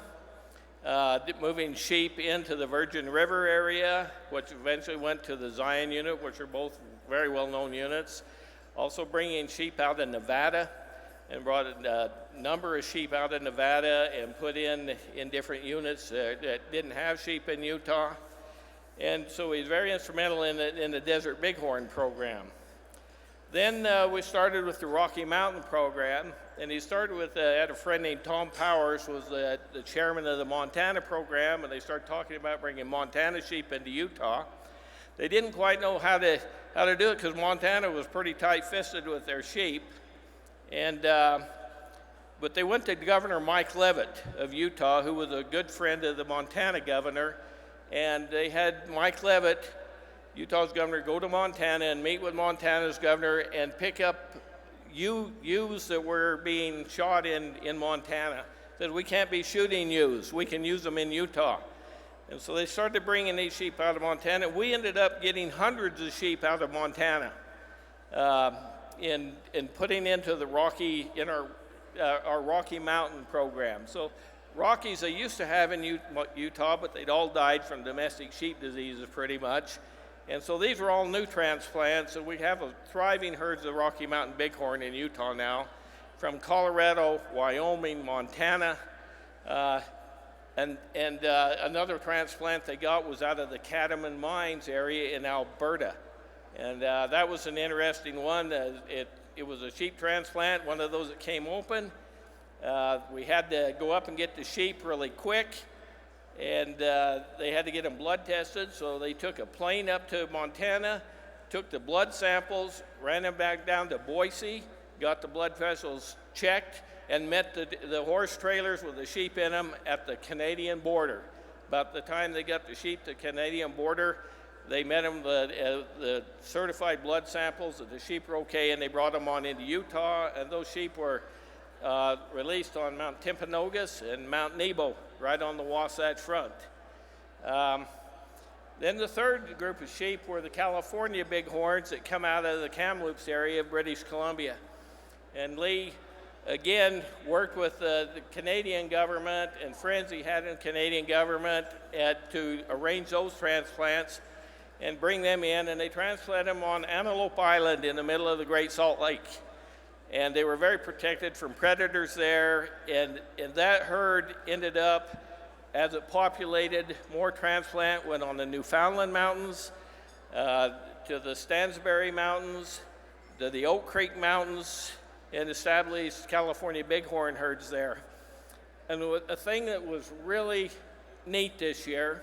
moving sheep into the Virgin River area, which eventually went to the Zion unit, which are both very well-known units. Also bringing sheep out of Nevada, and brought a number of sheep out of Nevada and put in different units that didn't have sheep in Utah. And so he's very instrumental in the Desert Bighorn program. Then we started with the Rocky Mountain program, And he started with, had a friend named Tom Powers, was the chairman of the Montana program, and they started talking about bringing Montana sheep into Utah. They didn't quite know how to do it because Montana was pretty tight-fisted with their sheep. But they went to Governor Mike Leavitt of Utah, who was a good friend of the Montana governor, and they had Mike Leavitt, Utah's governor, go to Montana and meet with Montana's governor and pick up ewes that were being shot in Montana. Said, we can't be shooting ewes, we can use them in Utah. And so they started bringing these sheep out of Montana. We ended up getting hundreds of sheep out of Montana in putting into the Rocky, in our Rocky Mountain program. So Rockies they used to have in Utah, but they'd all died from domestic sheep diseases pretty much. And so these are all new transplants, and we have a thriving herds of Rocky Mountain Bighorn in Utah now, from Colorado, Wyoming, Montana, and another transplant they got was out of the Catamount Mines area in Alberta. And that was an interesting one. It was a sheep transplant, one of those that came open. We had to go up and get the sheep really quick, and they had to get them blood tested, so they took a plane up to Montana, took the blood samples, ran them back down to Boise, got the blood vessels checked, and met the horse trailers with the sheep in them at the Canadian border. About the time they got the sheep to the Canadian border, they met them the certified blood samples that the sheep were okay, and they brought them on into Utah, and those sheep were released on Mount Timpanogos and Mount Nebo, right on the Wasatch Front. Then the third group of sheep were the California Bighorns that come out of the Kamloops area of British Columbia. And Lee, again, worked with the Canadian government and friends he had in the Canadian government to arrange those transplants and bring them in, and they transplanted them on Antelope Island in the middle of the Great Salt Lake. And they were very protected from predators there, and that herd ended up, as it populated, more transplant went on the Newfoundland Mountains, to the Stansbury Mountains, to the Oak Creek Mountains, and established California Bighorn herds there. And a thing that was really neat this year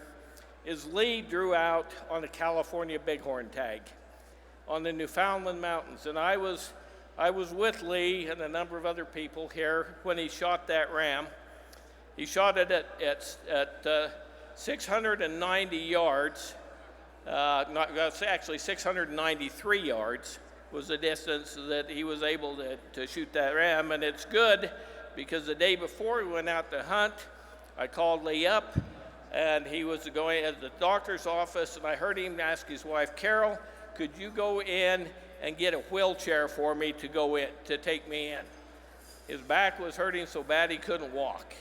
is Lee drew out on the California Bighorn tag on the Newfoundland Mountains. And I was with Lee and a number of other people here when he shot that ram. He shot it at 690 yards, actually 693 yards was the distance that he was able to shoot that ram. And it's good because the day before we went out to hunt, I called Lee up, and he was going at the doctor's office, and I heard him ask his wife, Carol, could you go in and get a wheelchair for me to go in, to take me in? His back was hurting so bad he couldn't walk.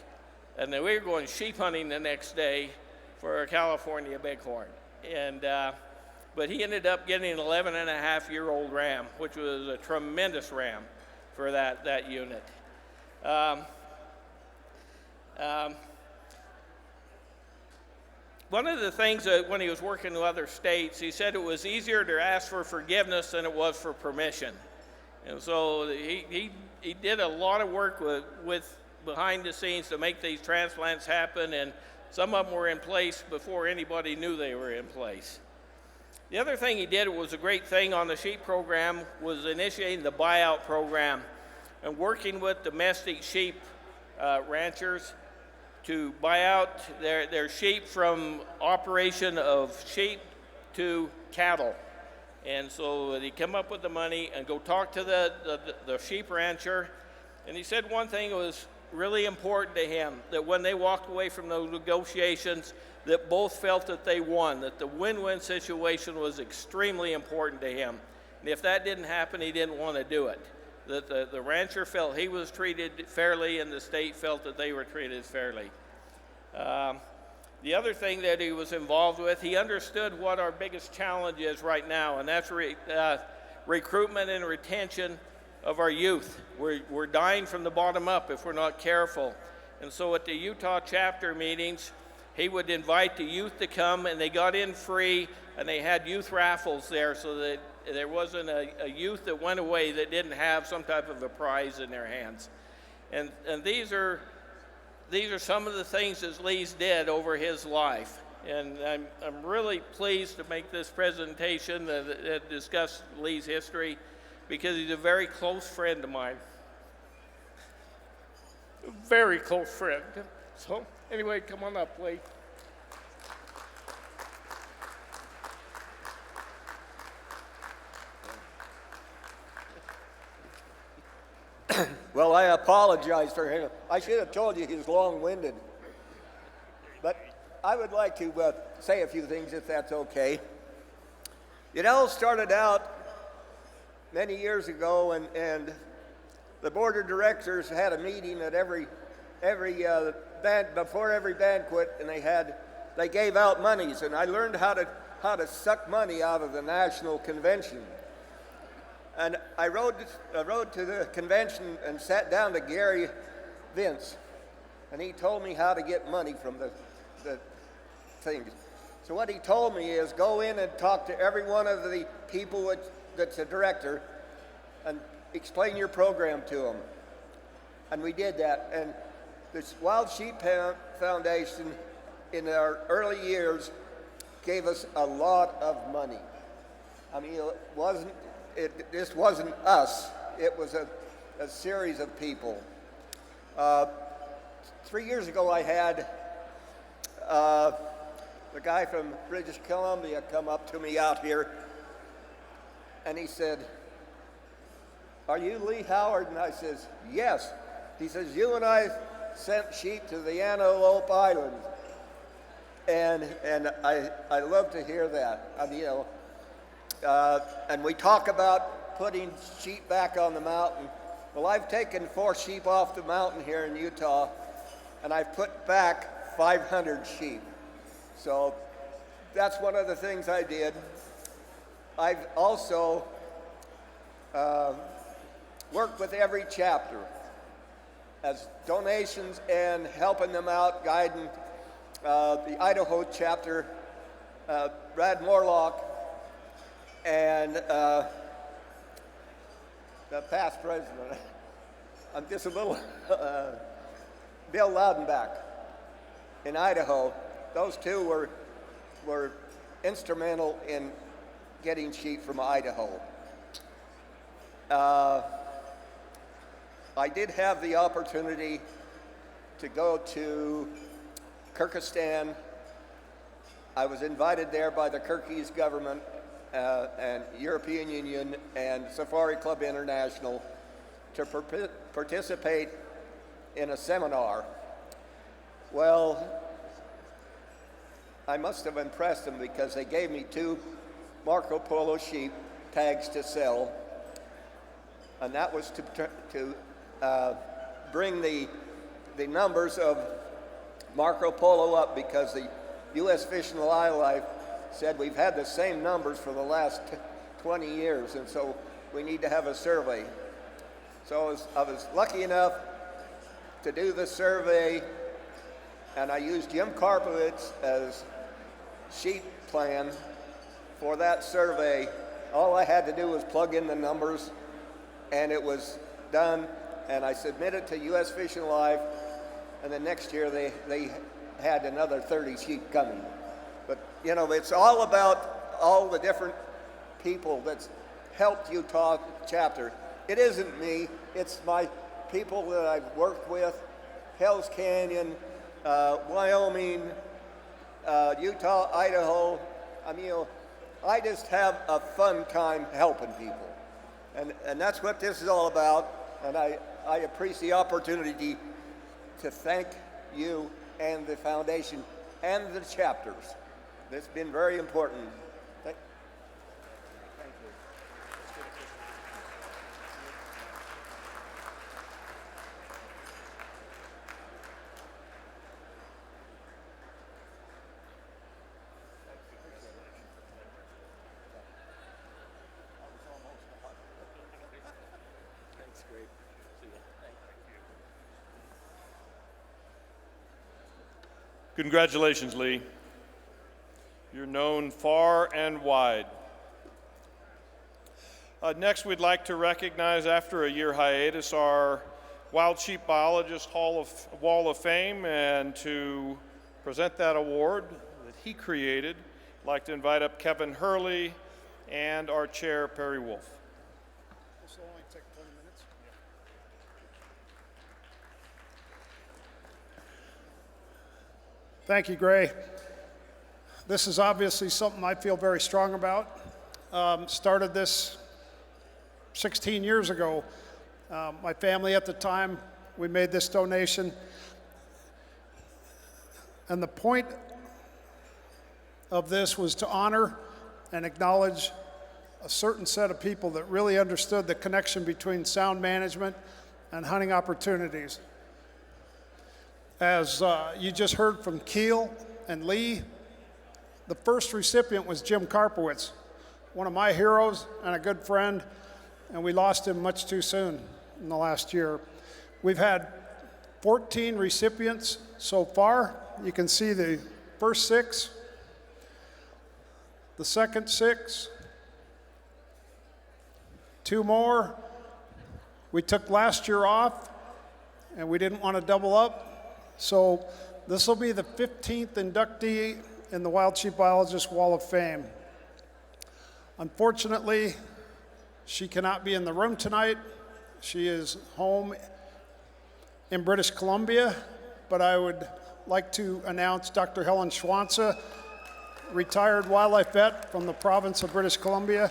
And then we were going sheep hunting the next day for a California Bighorn. And, but he ended up getting an 11-and-a-half-year-old ram, which was a tremendous ram for that unit. One of the things that when he was working with other states, he said it was easier to ask for forgiveness than it was for permission. And so he did a lot of work with behind the scenes to make these transplants happen, and some of them were in place before anybody knew they were in place. The other thing he did, was a great thing on the sheep program, was initiating the buyout program and working with domestic sheep ranchers to buy out their sheep from operation of sheep to cattle. And so they come up with the money and go talk to the sheep rancher. And he said one thing was really important to him, that when they walked away from those negotiations, that both felt that they won, that the win-win situation was extremely important to him. And if that didn't happen, he didn't want to do it. That the rancher felt he was treated fairly, and the state felt that they were treated fairly. The other thing that he was involved with, he understood what our biggest challenge is right now, and that's recruitment and retention of our youth. We're dying from the bottom up if we're not careful. And so at the Utah chapter meetings, he would invite the youth to come, and they got in free, and they had youth raffles there so that there wasn't a youth that went away that didn't have some type of a prize in their hands. And these are some of the things that Lee's did over his life. And I'm really pleased to make this presentation that discuss Lee's history, because he's a very close friend of mine. A very close friend. So anyway, come on up, Lee. Well, I apologize for him. I should have told you he was long-winded. But I would like to say a few things, if that's okay. It all started out many years ago, and the board of directors had a meeting at every before every banquet, and they gave out monies, and I learned how to suck money out of the national convention. And I rode to the convention and sat down to Gary Vince, and he told me how to get money from the things. So what he told me is go in and talk to every one of the people that's a director and explain your program to them. And we did that. And this Wild Sheep Foundation in our early years gave us a lot of money. I mean, it just wasn't us. It was a series of people. 3 years ago, I had the guy from British Columbia come up to me out here, and he said, "Are you Lee Howard?" And I says, "Yes." He says, "You and I sent sheep to the Antelope Islands." And I love to hear that. I mean, and we talk about putting sheep back on the mountain. Well, I've taken 4 sheep off the mountain here in Utah, and I've put back 500 sheep. So that's one of the things I did. I've also worked with every chapter as donations and helping them out, guiding the Idaho chapter, Brad Morlock, and the past president. I'm just a little, Bill Loudenbach in Idaho. Those two were instrumental in getting sheep from Idaho. I did have the opportunity to go to Kyrgyzstan. I was invited there by the Kyrgyz government and European Union and Safari Club International to participate in a seminar. Well, I must have impressed them because they gave me 2 Marco Polo sheep tags to sell, and that was to bring the numbers of Marco Polo up, because the U.S. Fish and Wildlife said we've had the same numbers for the last 20 years, and so we need to have a survey. So I was lucky enough to do the survey, and I used Jim Karpowitz as sheet plan for that survey. All I had to do was plug in the numbers, and it was done, and I submitted to U.S. Fish and Wildlife, and then next year they had another 30 sheep coming. But, you know, it's all about all the different people that's helped Utah chapter. It isn't me, it's my people that I've worked with, Hells Canyon, Wyoming, Utah, Idaho. I mean, you know, I just have a fun time helping people. And that's what this is all about. And I appreciate the opportunity to thank you and the foundation and the chapters. It's been very important. Thank you. Thanks, great. See you. Thank you. Congratulations, Lee. You're known far and wide. Next, we'd like to recognize, after a year hiatus, our Wild Sheep Biologist Wall of Fame, and to present that award that he created, I'd like to invite up Kevin Hurley and our chair, Perry Wolf. This will only take 20 minutes. Thank you, Gray. This is obviously something I feel very strong about. Started this 16 years ago. My family at the time, we made this donation. And the point of this was to honor and acknowledge a certain set of people that really understood the connection between sound management and hunting opportunities. As you just heard from Keel and Lee, the first recipient was Jim Karpowitz, one of my heroes and a good friend, and we lost him much too soon in the last year. We've had 14 recipients so far. You can see the first 6, the second 6, 2 more. We took last year off, and we didn't want to double up, so this will be the 15th inductee in the Wild Sheep Biologist Wall of Fame. Unfortunately, she cannot be in the room tonight. She is home in British Columbia, but I would like to announce Dr. Helen Schwanza, retired wildlife vet from the province of British Columbia,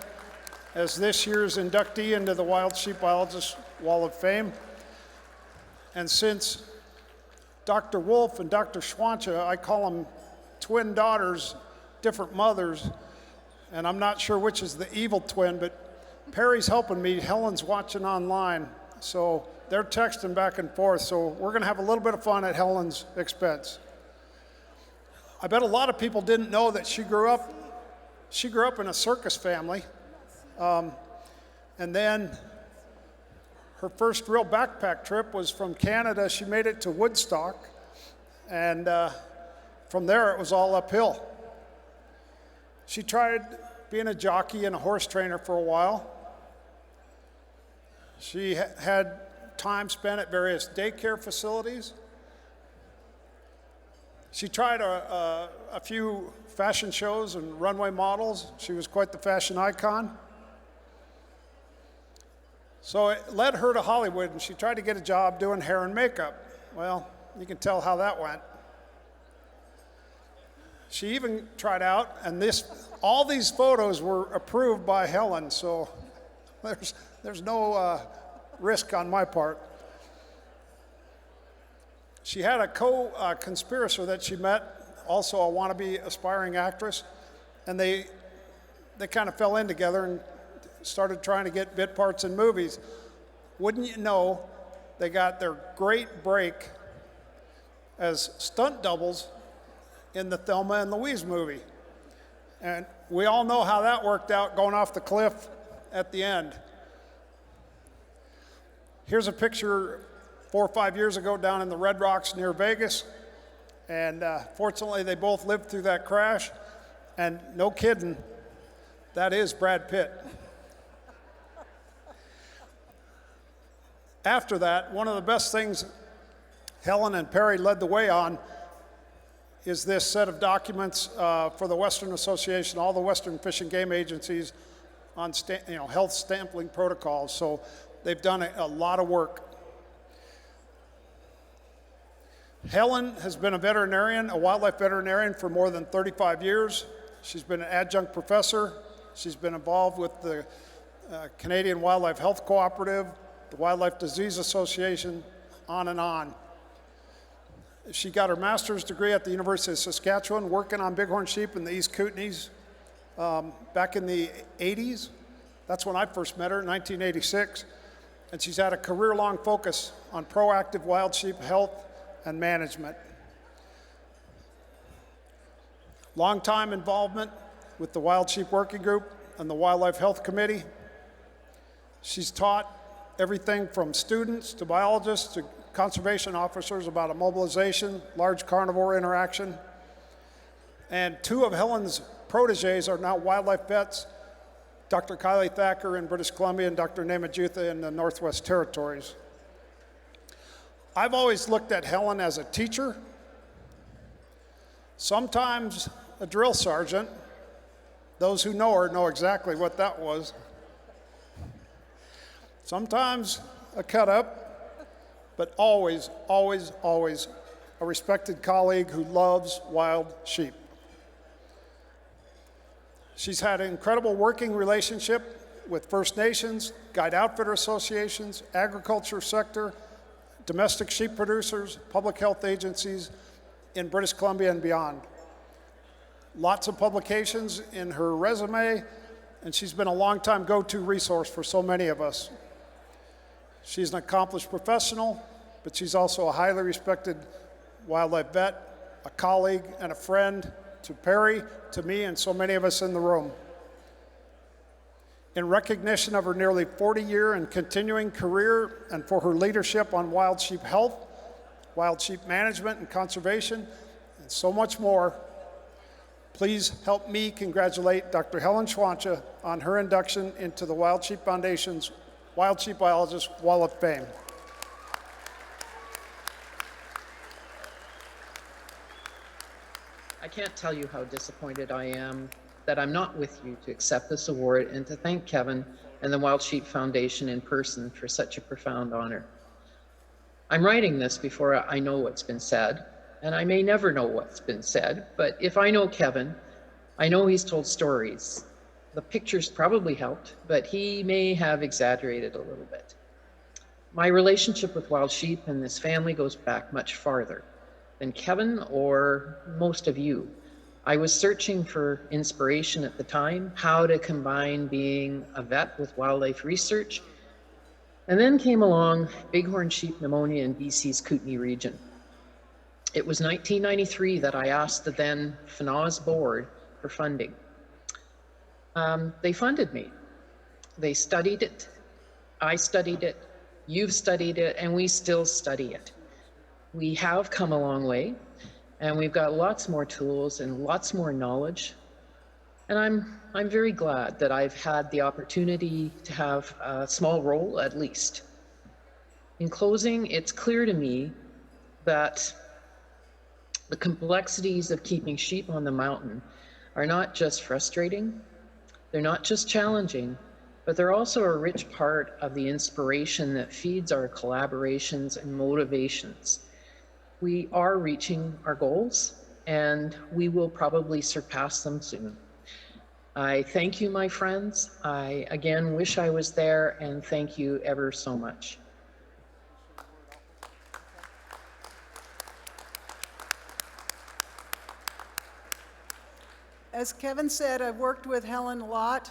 as this year's inductee into the Wild Sheep Biologist Wall of Fame. And since Dr. Wolf and Dr. Schwanza, I call them twin daughters, different mothers, and I'm not sure which is the evil twin, but Perry's helping me, Helen's watching online, so they're texting back and forth, so we're gonna have a little bit of fun at Helen's expense. I bet a lot of people didn't know that she grew up in a circus family, and then her first real backpack trip was from Canada. She made it to Woodstock, and from there it was all uphill. She tried being a jockey and a horse trainer for a while. She had time spent at various daycare facilities. She tried a few fashion shows and runway models. She was quite the fashion icon. So it led her to Hollywood, and she tried to get a job doing hair and makeup. Well, you can tell how that went. She even tried out, and all these photos were approved by Helen, so there's no risk on my part. She had a co-conspirator that she met, also a wannabe aspiring actress, and they kind of fell in together and started trying to get bit parts in movies. Wouldn't you know, they got their great break as stunt doubles in the Thelma and Louise movie. And we all know how that worked out, going off the cliff at the end. Here's a picture 4 or 5 years ago down in the Red Rocks near Vegas. And fortunately, they both lived through that crash. And no kidding, that is Brad Pitt. After that, one of the best things Helen and Perry led the way on is this set of documents for the Western Association, all the Western Fish and Game agencies on health sampling protocols. So they've done a lot of work. Helen has been a veterinarian, a wildlife veterinarian for more than 35 years. She's been an adjunct professor. She's been involved with the Canadian Wildlife Health Cooperative, the Wildlife Disease Association, on and on. She got her master's degree at the University of Saskatchewan, working on bighorn sheep in the East Kootenays back in the 80s. That's when I first met her, in 1986. And she's had a career-long focus on proactive wild sheep health and management. Long-time involvement with the Wild Sheep Working Group and the Wildlife Health Committee. She's taught everything from students to biologists to conservation officers about a mobilization, large carnivore interaction. And 2 of Helen's proteges are now wildlife vets, Dr. Kylie Thacker in British Columbia and Dr. Nema Jutha in the Northwest Territories. I've always looked at Helen as a teacher, sometimes a drill sergeant. Those who know her know exactly what that was. Sometimes a cut-up, but always, always, always a respected colleague who loves wild sheep. She's had an incredible working relationship with First Nations, guide outfitter associations, agriculture sector, domestic sheep producers, public health agencies in British Columbia and beyond. Lots of publications in her resume, and she's been a longtime go-to resource for so many of us. She's an accomplished professional, but she's also a highly respected wildlife vet, a colleague, and a friend to Perry, to me, and so many of us in the room. In recognition of her nearly 40-year and continuing career and for her leadership on wild sheep health, wild sheep management and conservation, and so much more, please help me congratulate Dr. Helen Schwanza on her induction into the Wild Sheep Foundation's Wild Sheep Biologist Wall of Fame. I can't tell you how disappointed I am that I'm not with you to accept this award and to thank Kevin and the Wild Sheep Foundation in person for such a profound honor. I'm writing this before I know what's been said, and I may never know what's been said, but if I know Kevin, I know he's told stories. The pictures probably helped, but he may have exaggerated a little bit. My relationship with wild sheep and this family goes back much farther than Kevin or most of you. I was searching for inspiration at the time, how to combine being a vet with wildlife research, and then came along bighorn sheep pneumonia in BC's Kootenay region. It was 1993 that I asked the then FNAWS board for funding. They funded me. They studied it, I studied it, you've studied it, and we still study it. We have come a long way, and we've got lots more tools and lots more knowledge. And I'm very glad that I've had the opportunity to have a small role, at least. In closing, it's clear to me that the complexities of keeping sheep on the mountain are not just frustrating, they're not just challenging, but they're also a rich part of the inspiration that feeds our collaborations and motivations. We are reaching our goals, and we will probably surpass them soon. I thank you, my friends. I again wish I was there, and thank you ever so much. As Kevin said, I've worked with Helen a lot.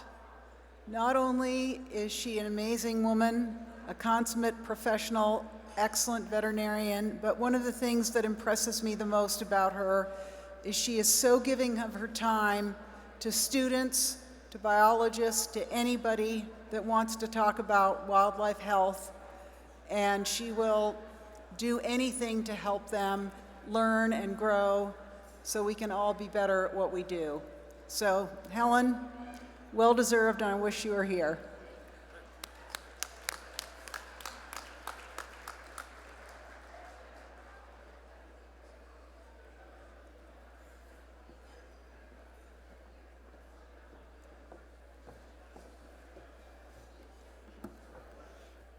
Not only is she an amazing woman, a consummate professional, excellent veterinarian, but one of the things that impresses me the most about her is she is so giving of her time to students, to biologists, to anybody that wants to talk about wildlife health, and she will do anything to help them learn and grow so we can all be better at what we do. So, Helen, well deserved, and I wish you were here.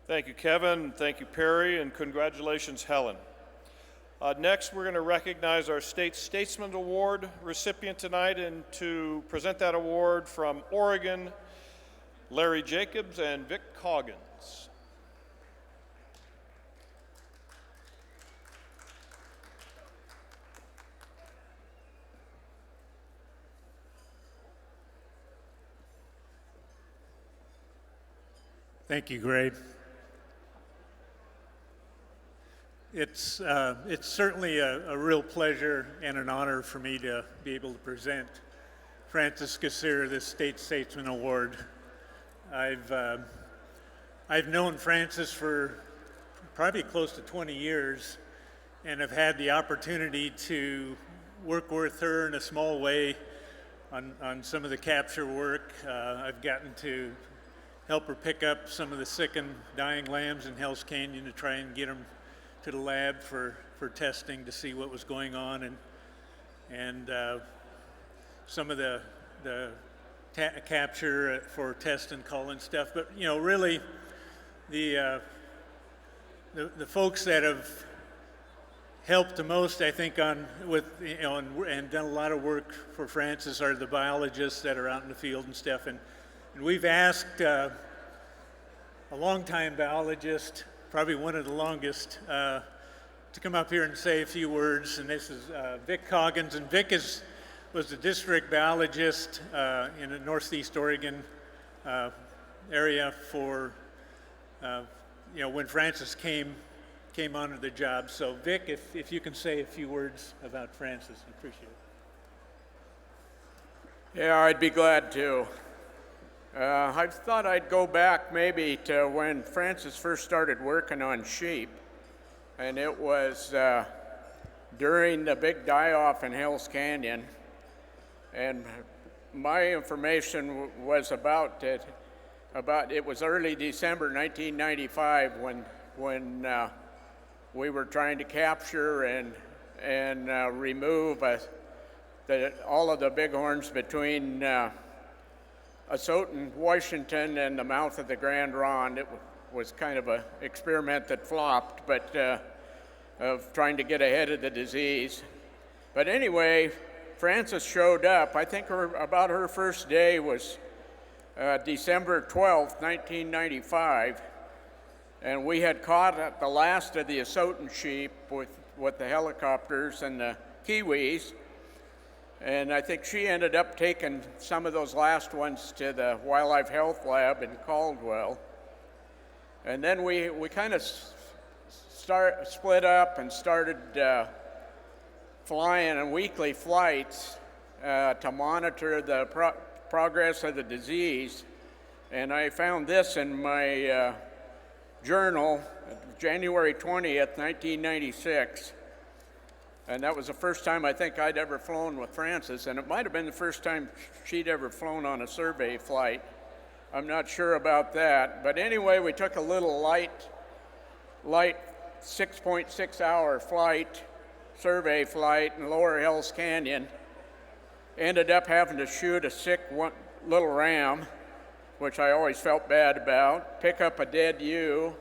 Thank you, Kevin. Thank you, Perry, and congratulations, Helen. Next, we're going to recognize our State Statesman Award recipient tonight, and to present that award from Oregon, Larry Jacobs and Vic Coggins. Thank you, Greg. It's certainly a real pleasure and an honor for me to be able to present Francis Casir this State Statesman Award. I've known Francis for probably close to 20 years, and have had the opportunity to work with her in a small way on some of the capture work. I've gotten to help her pick up some of the sick and dying lambs in Hell's Canyon to try and get them to the lab for testing to see what was going on, and some of the capture for test and cull and stuff. But you know, really, the folks that have helped the most, I think, and done a lot of work for Francis are the biologists that are out in the field and stuff. And we've asked a longtime biologist, probably one of the longest, to come up here and say a few words. And this is Vic Coggins. And Vic was the district biologist in the Northeast Oregon area for, when Francis came onto the job. So Vic, if you can say a few words about Francis, I appreciate it. Yeah, I'd be glad to. I thought I'd go back maybe to when Francis first started working on sheep, and it was during the big die-off in Hell's Canyon, and my information was about it was early December 1995 when we were trying to capture and remove all of the bighorns between Asotin, Washington, and the mouth of the Grand Ronde. It was kind of an experiment that flopped, but of trying to get ahead of the disease. But anyway, Francis showed up. I think about her first day was December 12th, 1995. And we had caught the last of the Asotin sheep with the helicopters and the Kiwis. And I think she ended up taking some of those last ones to the Wildlife Health Lab in Caldwell. And then we kind of split up and started flying on weekly flights to monitor the progress of the disease. And I found this in my journal, January 20th, 1996. And that was the first time I think I'd ever flown with Francis, and it might have been the first time she'd ever flown on a survey flight. I'm not sure about that. But anyway, we took a little light 6.6 hour flight, survey flight in Lower Hell's Canyon. Ended up having to shoot a sick little ram, which I always felt bad about, pick up a dead ewe,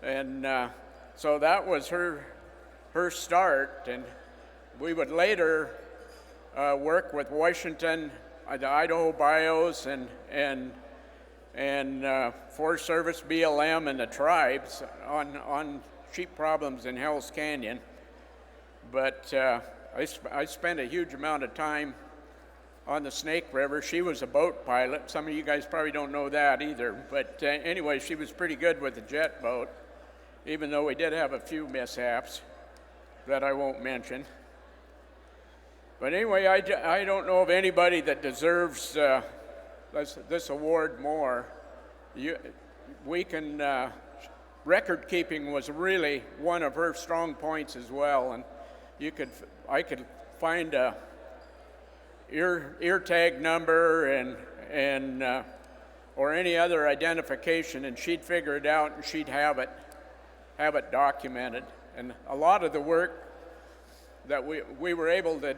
and so that was her start. And we would later work with Washington, the Idaho Bios, and Forest Service, BLM, and the tribes on sheep problems in Hell's Canyon. But I spent a huge amount of time on the Snake River. She was a boat pilot. Some of you guys probably don't know that either. But anyway, she was pretty good with the jet boat, even though we did have a few mishaps that I won't mention. But anyway, I don't know of anybody that deserves this award more. Record keeping was really one of her strong points as well, and I could find a ear tag number and or any other identification, and she'd figure it out and she'd have it documented. And a lot of the work that we were able to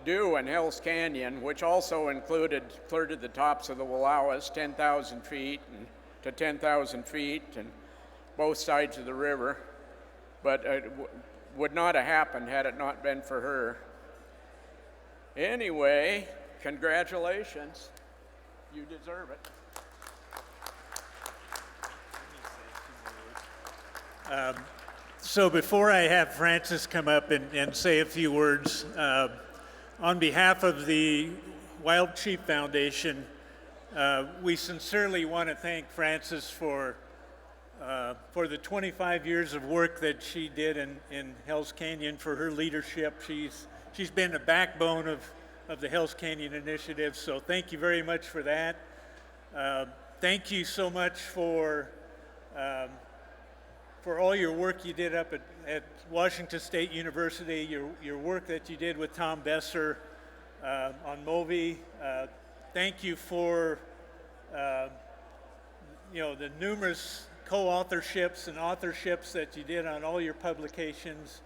do in Hell's Canyon, which also included clear to the tops of the Wallowas, 10,000 feet to 10,000 feet, and both sides of the river, but it would not have happened had it not been for her. Anyway, congratulations. You deserve it. So before I have Francis come up and say a few words, on behalf of the Wild Sheep Foundation, we sincerely want to thank Francis for the 25 years of work that she did in Hell's Canyon, for her leadership. She's been the backbone of the Hell's Canyon initiative, so thank you very much for that. Thank you so much for for all your work you did up at Washington State University, your work that you did with Tom Besser on Moby. Thank you for the numerous co-authorships and authorships that you did on all your publications.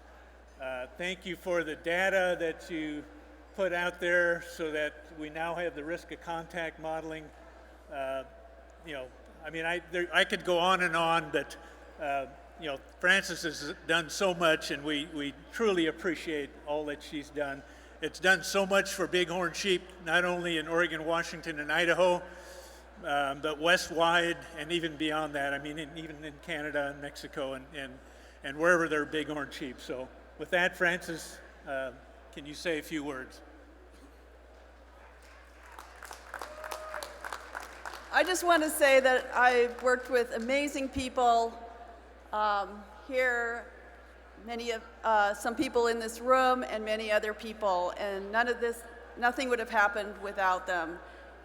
Thank you for the data that you put out there so that we now have the risk of contact modeling. I could go on, but Frances has done so much, and we truly appreciate all that she's done. It's done so much for bighorn sheep, not only in Oregon, Washington, and Idaho, but west-wide and even beyond that. Even in Canada and Mexico and wherever there are bighorn sheep. So with that, Frances, can you say a few words? I just want to say that I've worked with amazing people here, some people in this room, and many other people, and nothing would have happened without them.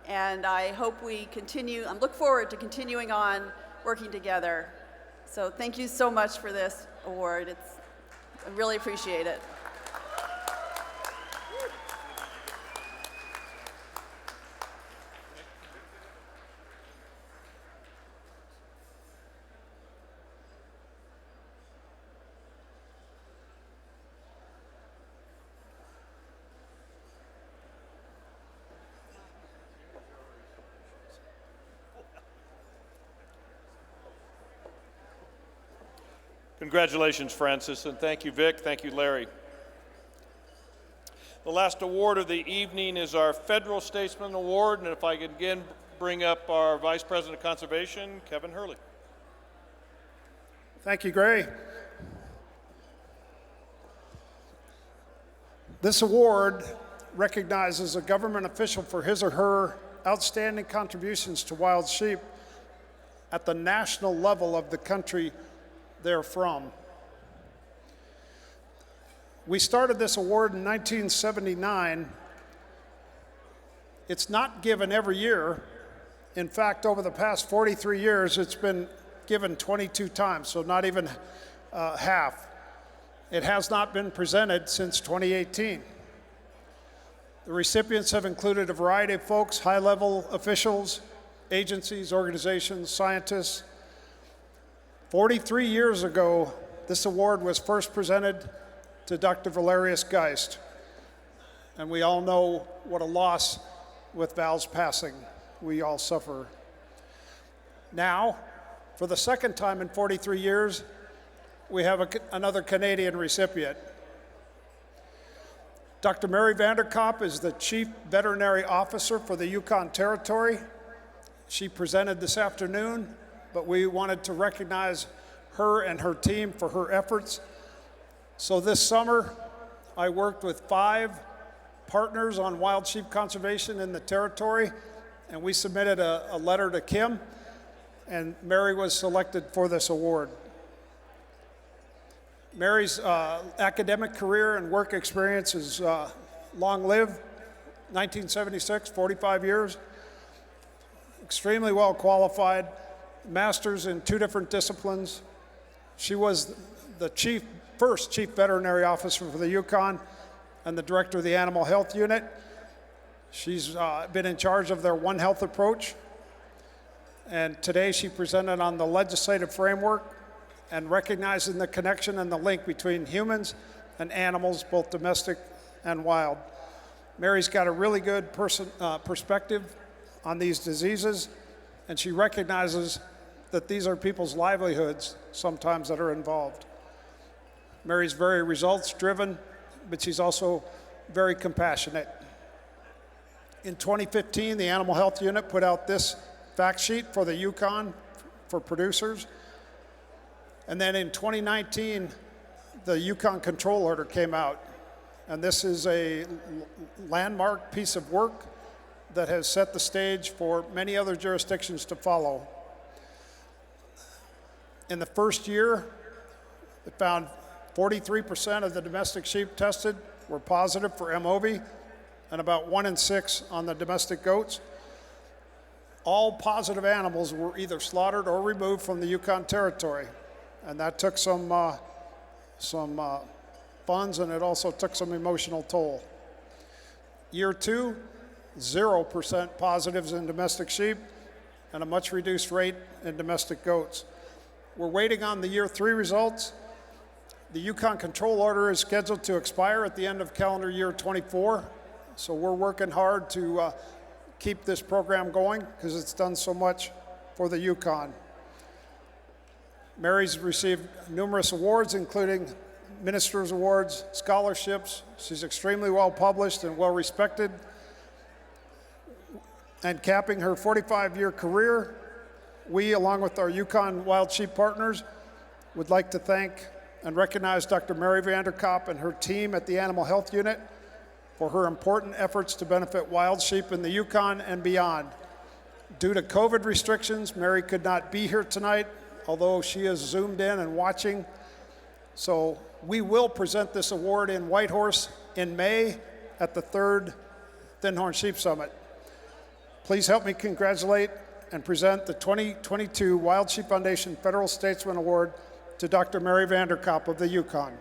And I hope we continue. I look forward to continuing on working together. So thank you so much for this award. I really appreciate it. Congratulations, Frances, and thank you, Vic. Thank you, Larry. The last award of the evening is our Federal Statesman Award, and if I could again bring up our Vice President of Conservation, Kevin Hurley. Thank you, Gray. This award recognizes a government official for his or her outstanding contributions to wild sheep at the national level of the country they're from. We started this award in 1979. It's not given every year. In fact, over the past 43 years, it's been given 22 times, so not even half. It has not been presented since 2018. The recipients have included a variety of folks, high-level officials, agencies, organizations, scientists. 43 years ago, this award was first presented to Dr. Valerius Geist, and we all know what a loss with Val's passing we all suffer. Now, for the second time in 43 years, we have another Canadian recipient. Dr. Mary Vanderkopp is the Chief Veterinary Officer for the Yukon Territory. She presented this afternoon, but we wanted to recognize her and her team for her efforts. So this summer, I worked with 5 partners on wild sheep conservation in the territory, and we submitted a letter to Kim, and Mary was selected for this award. Mary's academic career and work experience is long-lived, 1976, 45 years, extremely well qualified, masters in 2 different disciplines. She was the first chief veterinary officer for the Yukon and the director of the animal health unit. She's been in charge of their One Health approach. And today she presented on the legislative framework and recognizing the connection and the link between humans and animals, both domestic and wild. Mary's got a really good perspective on these diseases, and she recognizes that these are people's livelihoods sometimes that are involved. Mary's very results-driven, but she's also very compassionate. In 2015, the Animal Health Unit put out this fact sheet for the Yukon for producers. And then in 2019, the Yukon Control Order came out. And this is a landmark piece of work that has set the stage for many other jurisdictions to follow. In the first year, it found 43% of the domestic sheep tested were positive for MOV, and about 1 in 6 on the domestic goats. All positive animals were either slaughtered or removed from the Yukon Territory. And that took some funds, and it also took some emotional toll. Year 2, 0% positives in domestic sheep and a much reduced rate in domestic goats. We're waiting on the year 3 results. The Yukon control order is scheduled to expire at the end of calendar year 24. So we're working hard to keep this program going because it's done so much for the Yukon. Mary's received numerous awards, including Minister's Awards, scholarships. She's extremely well published and well respected. And capping her 45-year career, we, along with our Yukon wild sheep partners, would like to thank and recognize Dr. Mary Vanderkopp and her team at the Animal Health Unit for her important efforts to benefit wild sheep in the Yukon and beyond. Due to COVID restrictions, Mary could not be here tonight, although she is zoomed in and watching. So we will present this award in Whitehorse in May at the 3rd Thin Horn Sheep Summit. Please help me congratulate and present the 2022 Wild Sheep Foundation Federal Statesman Award to Dr. Mary Vanderkopp of the Yukon.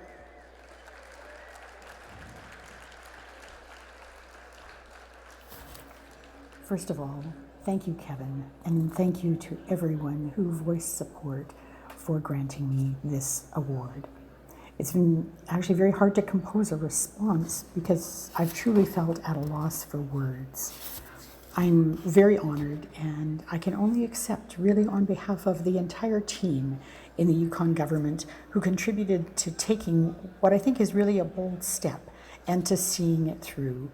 First of all, thank you, Kevin, and thank you to everyone who voiced support for granting me this award. It's been actually very hard to compose a response because I've truly felt at a loss for words. I'm very honored, and I can only accept, really on behalf of the entire team in the Yukon government who contributed to taking what I think is really a bold step and to seeing it through.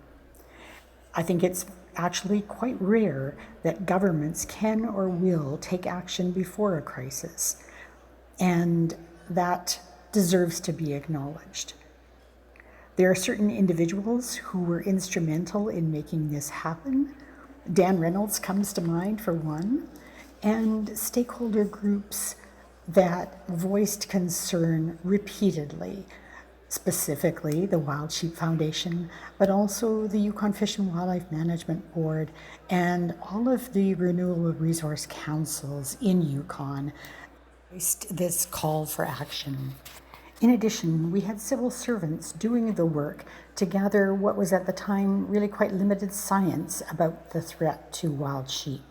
I think it's actually quite rare that governments can or will take action before a crisis, and that deserves to be acknowledged. There are certain individuals who were instrumental in making this happen. Dan Reynolds comes to mind for one, and stakeholder groups that voiced concern repeatedly, specifically the Wild Sheep Foundation, but also the Yukon Fish and Wildlife Management Board and all of the renewable resource councils in Yukon voiced this call for action. In addition, we had civil servants doing the work to gather what was at the time really quite limited science about the threat to wild sheep.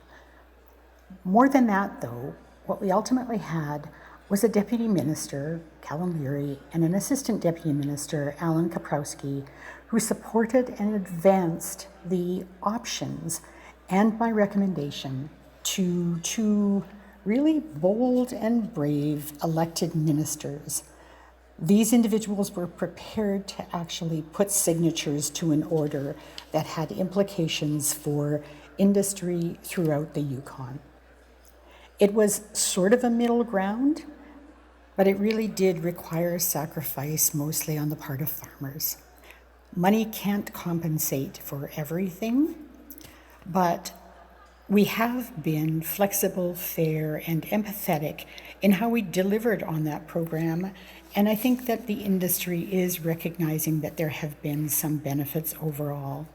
More than that, though, what we ultimately had was a deputy minister, Callum Leary, and an assistant deputy minister, Alan Kaprowski, who supported and advanced the options and my recommendation to two really bold and brave elected ministers. These individuals were prepared to actually put signatures to an order that had implications for industry throughout the Yukon. It was sort of a middle ground, but it really did require sacrifice, mostly on the part of farmers. Money can't compensate for everything, but we have been flexible, fair, and empathetic in how we delivered on that program, and I think that the industry is recognizing that there have been some benefits overall.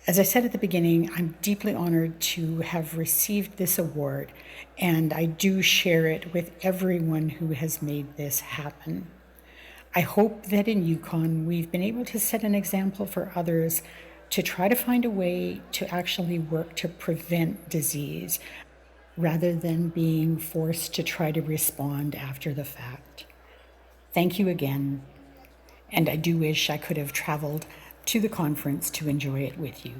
As I said at the beginning, I'm deeply honored to have received this award, and I do share it with everyone who has made this happen. I hope that in Yukon we've been able to set an example for others to try to find a way to actually work to prevent disease rather than being forced to try to respond after the fact. Thank you again, and I do wish I could have traveled to the conference to enjoy it with you.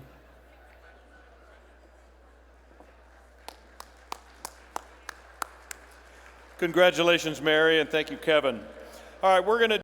Congratulations, Mary, and thank you, Kevin. All right, we're going to